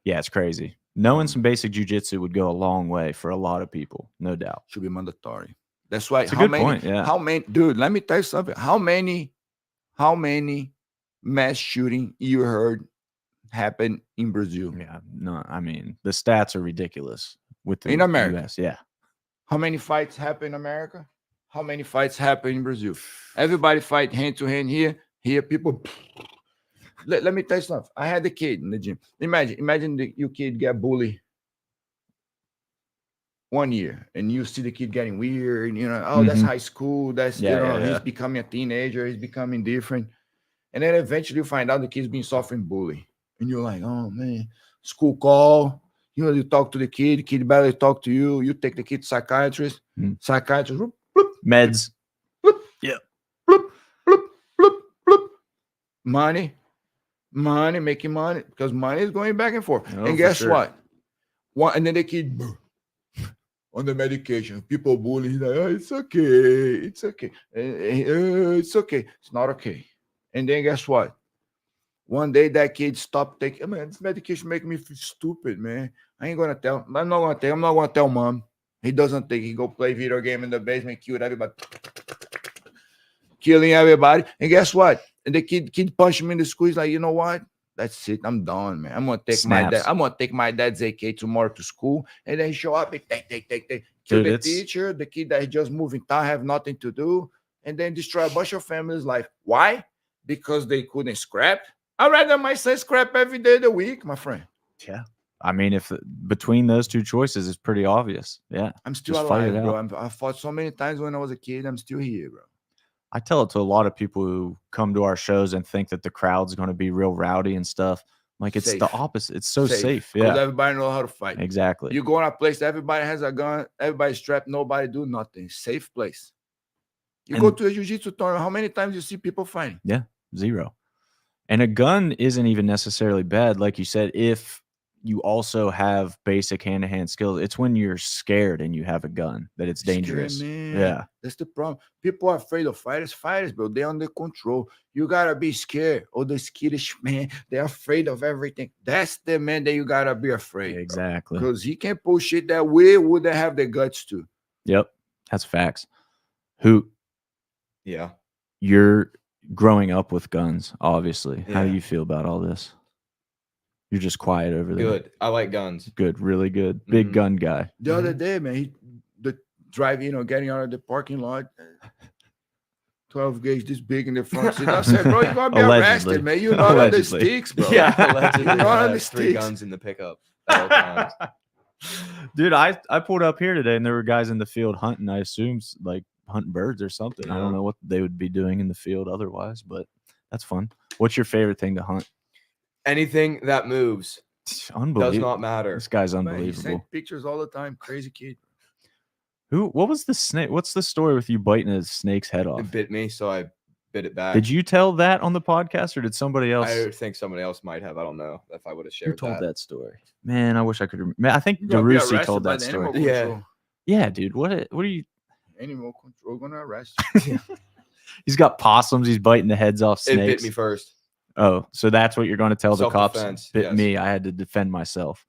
Yeah, it's crazy. Knowing some basic jujitsu would go a long way for a lot of people, no doubt. Should be mandatory. That's why. It's a good point. Yeah. How many, dude? Let me tell you something. How many mass shooting you heard happen in Brazil? Yeah. No, I mean the stats are ridiculous with the In America. US. Yeah. How many fights happen in America? How many fights happen in Brazil? Everybody fight hand to hand here. Here, people. Let me tell you something. I had a kid in the gym. Imagine your kid get bullied 1 year, and you see the kid getting weird. You know, oh, that's Mhm. high school. That's Yeah, yeah. he's becoming a teenager. He's becoming different, and then eventually you find out the kid's been suffering bullying, and you're like, oh man, school call. You know, you talk to the kid barely talk to you. You take the kid to psychiatrist, Mm. psychiatrist, bloop, bloop, Meds. bloop, Yeah. bloop, bloop, bloop, bloop. Money, making money, because money is going back and forth. Oh, and for guess sure. what? And then the kid on the medication, people bullying. He's like, oh, it's okay, it's okay, it's okay. It's not okay. And then guess what? One day that kid stopped taking. Man, this medication making me feel stupid, man. I ain't gonna tell. I'm not gonna tell. I'm not gonna tell mom. He doesn't think he go play video game in the basement, kill everybody, killing everybody. And guess what? And the kid punched him in the school. He's like, you know what? That's it. I'm done, man. I'm gonna take my dad. Snaps. I'm gonna take my dad's AK tomorrow to school, and then he show up and take. Kill Dude, the it's- teacher, the kid that just moved in town, have nothing to do, and then destroy a bunch of families' life. Why? Because they couldn't scrap. I'd rather my son scrap every day of the week, my friend. Yeah. I mean, if between those two choices, it's pretty obvious. Yeah. I'm still Just fight alive, it bro. I fought so many times when I was a kid. I'm still here, bro. I tell it to a lot of people who come to our shows and think that the crowd's going to be real rowdy and stuff. Like, it's the Safe. opposite. It's so safe. Because Yeah, everybody knows how to fight. exactly. You go in a place, everybody has a gun, everybody's strapped, nobody do nothing. Safe place. You go to a jiu-jitsu tournament, how many times you see people fighting? Yeah, 0. And a gun isn't even necessarily bad, like you said, if you also have basic hand-to-hand skills. It's when you're scared and you have a gun that it's dangerous. Man. Yeah. That's the problem. People are afraid of fighters. Fighters, bro, they're under control. You gotta be scared. Oh, the skittish man, they're afraid of everything. That's the man that you gotta be afraid. Exactly. Because he can't pull shit that we wouldn't have the guts to. Yep. That's facts. Who Yeah. you're growing up with guns, obviously. How do Yeah. you feel about all this? You're just quiet over there. Good. I like guns. Good. Really good. Big Mhm. gun guy. The other day, man, getting out of the parking lot, 12 gauge this big in the front seat. I said, bro, you're gonna be Allegedly. arrested, man. You're not on the Allegedly. sticks, bro. Allegedly, You're not on the 3 sticks. guns in the pickup at all times. Dude, I pulled up here today and there were guys in the field hunting. I assume like hunting birds or something. I don't Yeah. know what they would be doing in the field otherwise, but that's fun. What's your favorite thing to hunt? Anything that moves does Unbelievable. not matter. This guy's Man, he unbelievable. sent pictures all the time. Crazy kid. What was the snake? What's the story with you biting a snake's head off? It bit me, so I bit it back. Did you tell that on the podcast or did somebody else? I think somebody else might have. I don't know if I would have Who shared told that story? Man, I wish I could remember. Man, I think You're gonna be DeRusi arrested told by that the story. animal Yeah. control. Yeah, dude. What are you? Animal control gonna arrest you. He's got possums. He's biting the heads off It snakes. bit me first. Oh, so that's what you're going to tell the cops? Self-defense, Bit yes. me. I had to defend myself.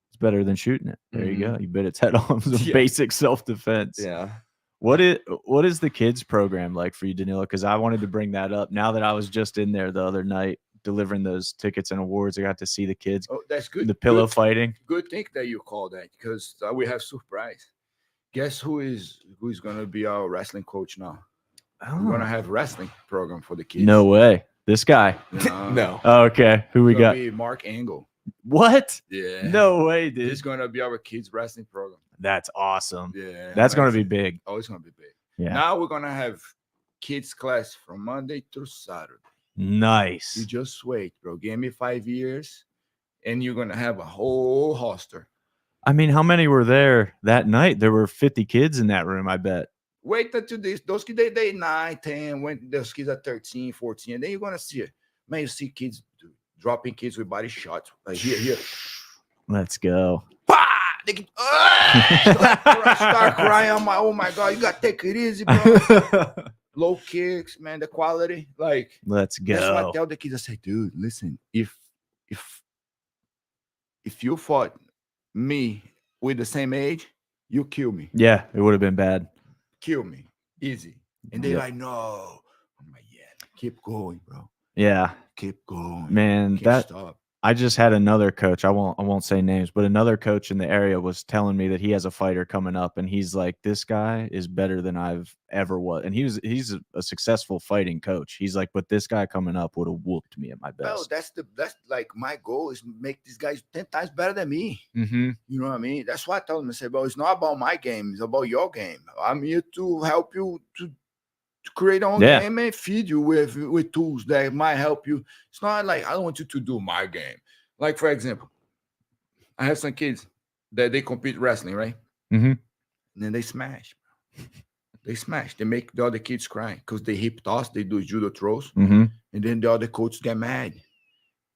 It's better than shooting it. There you go. You bit its head off. Some Yeah. basic self-defense. Yeah. What is the kids program like for you, Danilo? Because I wanted to bring that up. Now that I was just in there the other night delivering those tickets and awards, I got to see the kids, Oh, that's good. the pillow Good. fighting. Good thing that you call that because we have surprise. Guess who's gonna be our wrestling coach now? We're gonna have wrestling program for the kids. No way. This guy. No. Oh, okay. Who we It's gonna got? be Mark Angle. What? Yeah. No way, dude. It's gonna be our kids wrestling program. That's awesome. Yeah. That's going to amazing. be big. Oh, it's gonna be big. Yeah. Now we're gonna have kids class from Monday through Saturday. Nice. You just wait, bro. Give me 5 years, and you're gonna have a whole roster. I mean, how many were there that night? There were 50 kids in that room, I bet. Wait until those kids they 9, 10, when those kids are 13, 14, and then you're gonna see it. Man, you see kids dropping kids with body shots. Like here. Let's go. Bah! They get, start crying. I'm like, oh my god, you gotta take it easy, bro. Low kicks, man. The quality, like Let's that's what I go. tell the kids. I say, dude, listen, if you fought me with the same age, you kill me. Yeah, it would have been bad. Kill me. Easy. And they're Yep. like, no. I'm like, yeah, keep going, bro. Yeah, Keep going. man. Can't stop. I just had another coach. I won't say names, but another coach in the area was telling me that he has a fighter coming up, and he's like, this guy is better than I've ever was. And he's a successful fighting coach. He's like, but this guy coming up would have whooped me at my Bro, best. that's like my goal is make these guys 10 times better than me. Mm-hmm. You know what I mean? That's why I tell them, I say, bro, it's not about my game, it's about your game. I'm here to help you to create your own game and feed you with tools that might help you. It's not like I don't want you to do my game. Like, for example, I have some kids that they compete wrestling, right? Mm-hmm. And then they smash. They smash. They make the other kids cry because they hip toss, they do judo throws, Mm-hmm. and then the other coaches get mad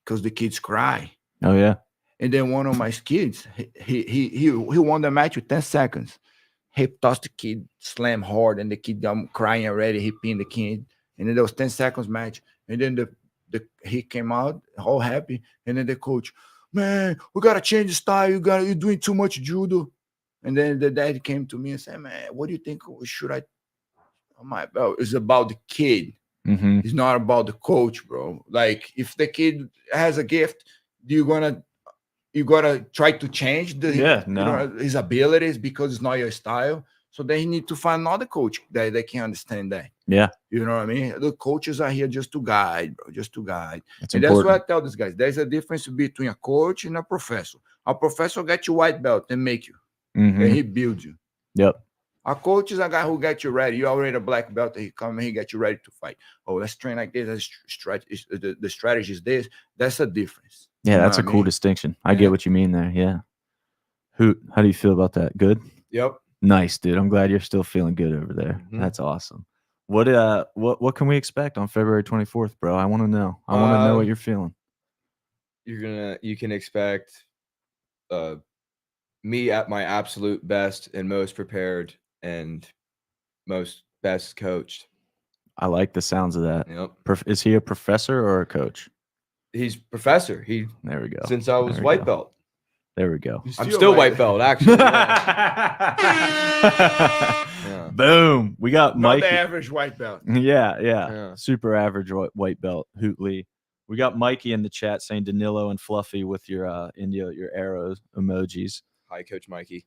because the kids cry. Oh yeah. And then one of my kids, he won the match with 10 seconds. Hip tossed the kid, slam hard, and the kid crying already. He pinned the kid, and then there was 10 seconds match. And then he came out all happy, and then the coach, man, we gotta change the style. You're doing too much judo. And then the dad came to me and said, man, what do you think should I? I'm like, bro, it's about the kid. Mm-hmm. It's not about the coach, bro. Like if the kid has a gift, you gotta try to change his abilities because it's not your style. So they need to find another coach that they can understand that. Yeah. You know what I mean? The coaches are here just to guide, bro, just to guide. It's And important. that's what I tell these guys. There's a difference between a coach and a professor. A professor gets you white belt and make you, Mhm. and he builds you. Yep. A coach is a guy who gets you ready. You're already a black belt, and he come and he gets you ready to fight. Oh, let's train like this. The strategy is this. That's a difference. Yeah, You know that's a what I cool mean? distinction. I Yeah. get what you mean there. Yeah. Hoot, how do you feel about that? Good? Yep. Nice, dude. I'm glad you're still feeling good over there. Mhm. That's awesome. What can we expect on February 24th, bro? I want to know. I want to know what you're feeling. You can expect me at my absolute best and most prepared and most best coached. I like the sounds of that. Yep. Is he a professor or a coach? He's professor. There we go. Since I was There we white go. belt. There we go. I'm still white belt, actually. Yeah. Boom. We got Not Mike. the average white belt. Yeah. Super average white belt, Hoot Lee. We got Mikey in the chat saying Danilo and Fluffy with your Indio, your arrows emojis. Hi, Coach Mikey.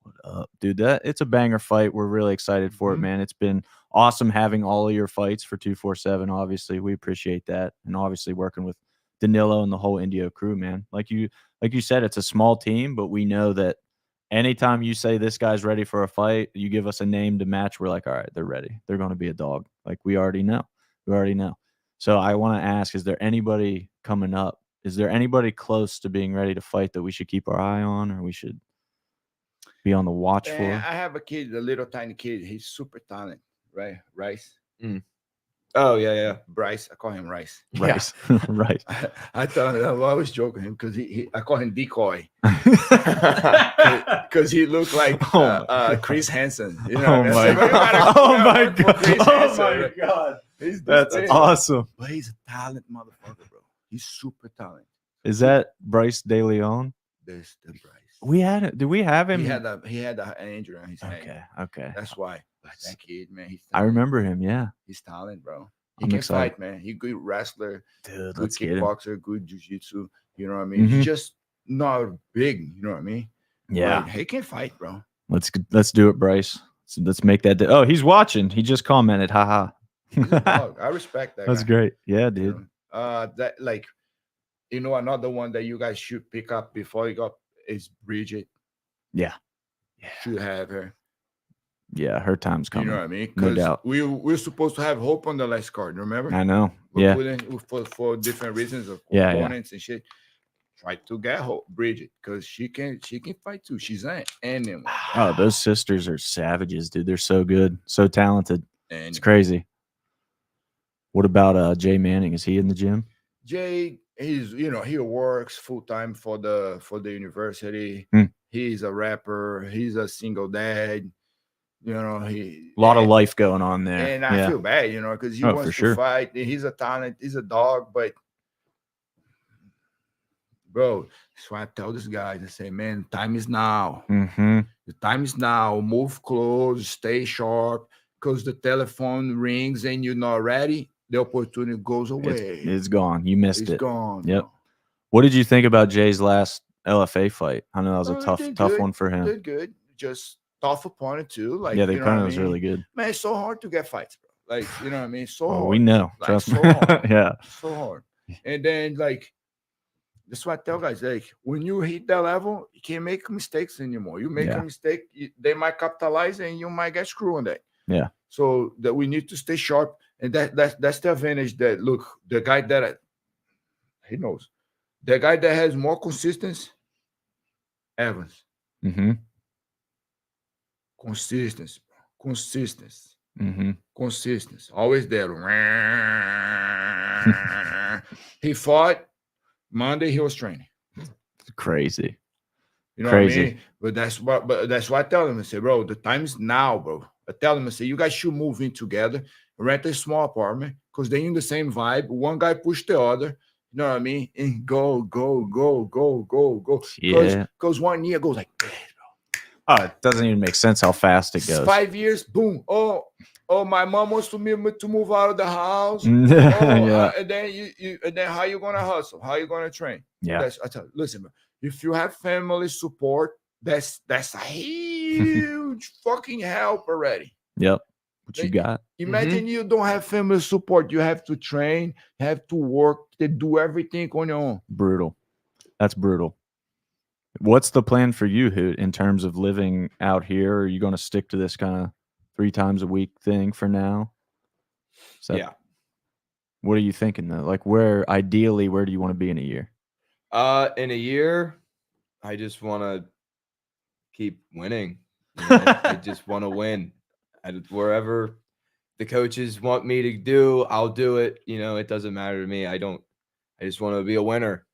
What up, dude? It's a banger fight. We're really excited for it, man. It's been awesome having all of your fights for 247. Obviously, we appreciate that, and obviously working with Danilo and the whole Indio crew, man. Like you said, it's a small team, but we know that anytime you say this guy's ready for a fight, you give us a name to match. We're like, all right, they're ready. They're going to be a dog. Like we already know. So I want to ask: is there anybody coming up? Is there anybody close to being ready to fight that we should keep our eye on, or we should be on the watch I for? have a kid, a little tiny kid. He's super talented, right? Rice. Oh, yeah. Bryce. I call him Rice. Rice. Right. I thought I was joking him because I call him Decoy because he looked like Chris Hansen. You know, Oh my god. That's awesome. But he's a talent motherfucker, bro. He's super talented. Is that Bryce De Leon? There's the Bryce. We had it. Did we have him? He had an injury on his hand. Okay. That's why. But that kid, man, I remember him. Yeah. He's talent, bro. He I'm can excited. fight, man. He's good wrestler, Dude, good let's get him. kickboxer, good jiu-jitsu. You know what I mean? He's just not big. You know what I mean? Yeah. But he can fight, bro. Let's do it, Bryce. Let's make that. Oh, he's watching. He just commented. Haha. He's a dog. I respect that. That's guy. great. Yeah, You dude. know? That like, another one that you guys should pick up before you go is Bridget. Yeah. Should have her. Yeah, her time's coming. You know what I mean? No doubt. We're supposed to have Hope on the last card. Remember? I know. We Yeah. couldn't for different reasons of Yeah, opponents and shit. Try to get Hope Bridget because she can fight too. She's an animal. Oh, those sisters are savages, dude. They're so good, so talented. And It's crazy. What about Jay Manning? Is he in the gym? Jay, he works full time for the university. He's a rapper. He's a single dad. You know, A lot of life going on there. And I feel bad, because he wants to fight. He's a talent. He's a dog, but bro, that's why I tell this guy to say, man, time is now. The time is now. Move close, stay sharp, because the telephone rings and you're not ready. The opportunity goes away. It's gone. You missed it. It's gone. Yep. Bro. What did you think about Jay's last LFA fight? I know that was a tough one for him. Did good. Just tough opponent too. Like yeah, the opponent was really good. Man, it's so hard to get fights, bro. Like, you know what I mean? So hard. We know. Like, Trust so me. hard. Yeah. So hard. And then that's why I tell guys, like, when you hit that level, you can't make mistakes anymore. You make a mistake, they might capitalize and you might get screwed on that. Yeah. So that we need to stay sharp. And that's the advantage that, look, the guy that he knows. The guy that has more consistency, Evans. Consistency. Consistency. Always there. He fought Monday. He was training. Crazy. You know what I mean? But that's why I tell them. I say, bro, the time is now, bro. I tell them, I say, you guys should move in together, rent a small apartment, because they're in the same vibe. One guy push the other. You know what I mean? And go. Yeah. Because 1 year goes like that, bro. Oh, it doesn't even make sense how fast it goes. 5 years, boom. Oh, my mom wants to move out of the house. Yeah. And then how you gonna hustle? How you gonna train? Yeah. I tell you, listen, bro, if you have family support, that's a huge fucking help already. Yep. what you got. Imagine you don't have family support. You have to train, you have to work, to do everything on your own. Brutal. That's brutal. What's the plan for you, Hoot, in terms of living out here? Are you going to stick to this kind of 3 times a week thing for now? Yeah. What are you thinking though? Like ideally, where do you want to be in a year? In a year, I just want to keep winning. You know? I just want to win. Wherever the coaches want me to do, I'll do it. You know, it doesn't matter to me. I just want to be a winner.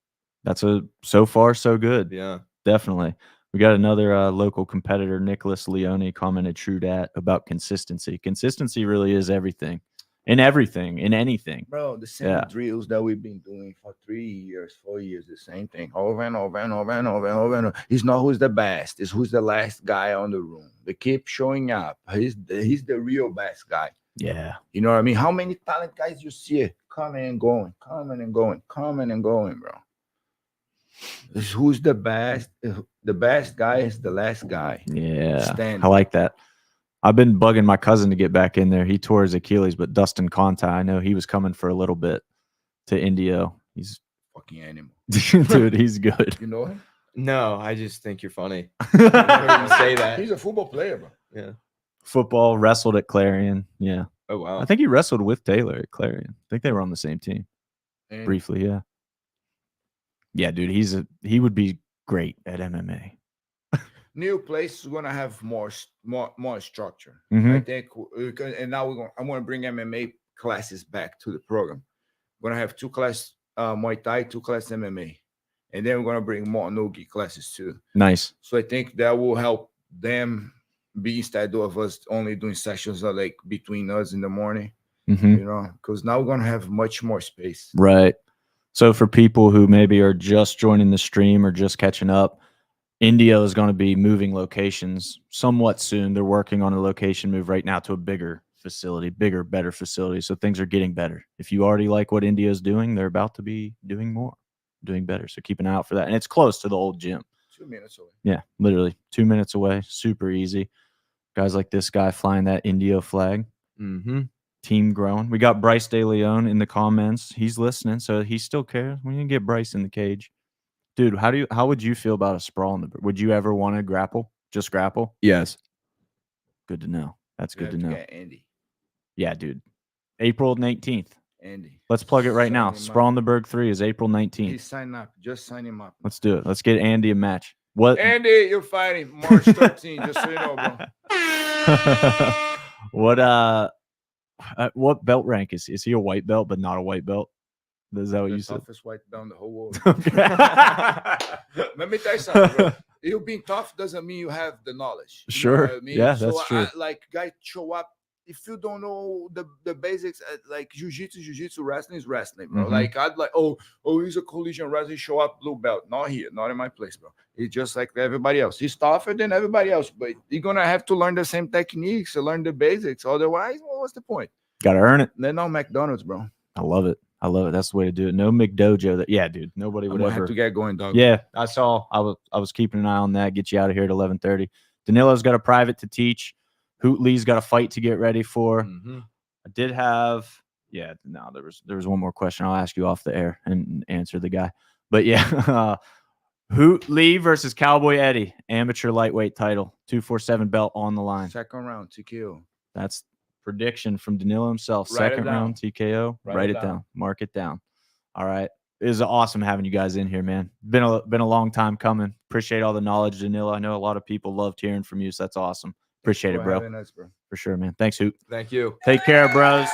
That's so far so good. Yeah. Definitely. We got another local competitor, Nicholas Leone, commented true dat about consistency. Consistency really is everything. In anything. Bro, the same drills that we've been doing for 3 years, 4 years, the same thing over and over and over and over and over and over. It's not who's the best, it's who's the last guy on the room. They keep showing up. He's the real best guy. Yeah. You know what I mean? How many talent guys you see coming and going, bro? It's who's the best? The best guy is the last guy. Yeah. Standing. I like that. I've been bugging my cousin to get back in there. He tore his Achilles, but Dustin Conti, I know he was coming for a little bit to Indio. He's fucking animal. Dude, he's good. You know him? No, I just think you're funny. I heard him say that. He's a football player, bro. Yeah. Football, wrestled at Clarion. Yeah. Oh, wow. I think he wrestled with Taylor at Clarion. I think they were on the same team. And Briefly, yeah. Yeah, dude, he would be great at MMA. new place is gonna have more structure. Mhm. I think, and now I want to bring MMA classes back to the program. We're gonna have 2 class Muay Thai, 2 class MMA, and then we're gonna bring more no-gi classes too. Nice. So I think that will help them be instead of us only doing sessions like between us in the morning. Mhm. You know, because now we're gonna have much more space. Right. So for people who maybe are just joining the stream or just catching up, Indio is going to be moving locations somewhat soon. They're working on a location move right now to a bigger facility, better facility. So things are getting better. If you already like what Indio is doing, they're about to be doing more, doing better. So keep an eye out for that. And it's close to the old gym. 2 minutes away. Yeah, literally 2 minutes away. Super easy. Guys like this guy flying that Indio flag. Mm-hmm. Team growing. We got Bryce De Leon in the comments. He's listening, so he still cares. We need to get Bryce in the cage. Dude, how would you feel about a sprawl in the would you ever want to grapple? Just grapple? Yes. Good to know. That's good to know. Get Andy. Yeah, dude. April 19th. Andy. Let's plug it right now. Sign him Sprawl up. in the Berg 3 is April 19th. He's signing up. Just sign him up. Let's do it. Let's get Andy a match. What Andy, you're fighting March 13th, just so you know, bro. What belt rank is he a white belt but not a white belt? Is that what The you said? toughest white belt in the whole world. Okay. Let me tell you something, bro. You being tough doesn't mean you have the knowledge. You know Sure. what I mean? Yeah, So that's true. like, guys show up. If you don't know the basics, like jiu-jitsu, wrestling is wrestling, bro. Mhm. Like, I'd like, oh, he's a collision wrestler. Show up, blue belt. Not here, not in my place, bro. He's just like everybody else. He's tougher than everybody else, but you're gonna have to learn the same techniques to learn the basics. Otherwise, well, what's the point? Gotta earn it. They're not McDonald's, bro. I love it. That's the way to do it. No McDojo. Yeah, dude. Nobody I'm would gonna ever. have to get going, dog. Yeah, I saw. I was keeping an eye on that. Get you out of here at 11:30. Danillo's got a private to teach. Hoot Lee's got a fight to get ready for. Mm-hmm. I did have. Yeah, no, there was one more question. I'll ask you off the air and answer the guy. But yeah, Hoot Lee versus Cowboy Eddie, amateur lightweight title, 247 belt on the line. Second round, TKO. That's prediction from Danilo himself. Write it Second down. round TKO. Write it down. Mark it down. All right. It is awesome having you guys in here, man. Been a long time coming. Appreciate all the knowledge, Danilo. I know a lot of people loved hearing from you, so that's awesome. Appreciate it, bro. Having us, bro. For sure, man. Thanks, Hoot. Thank you. Take care, bros.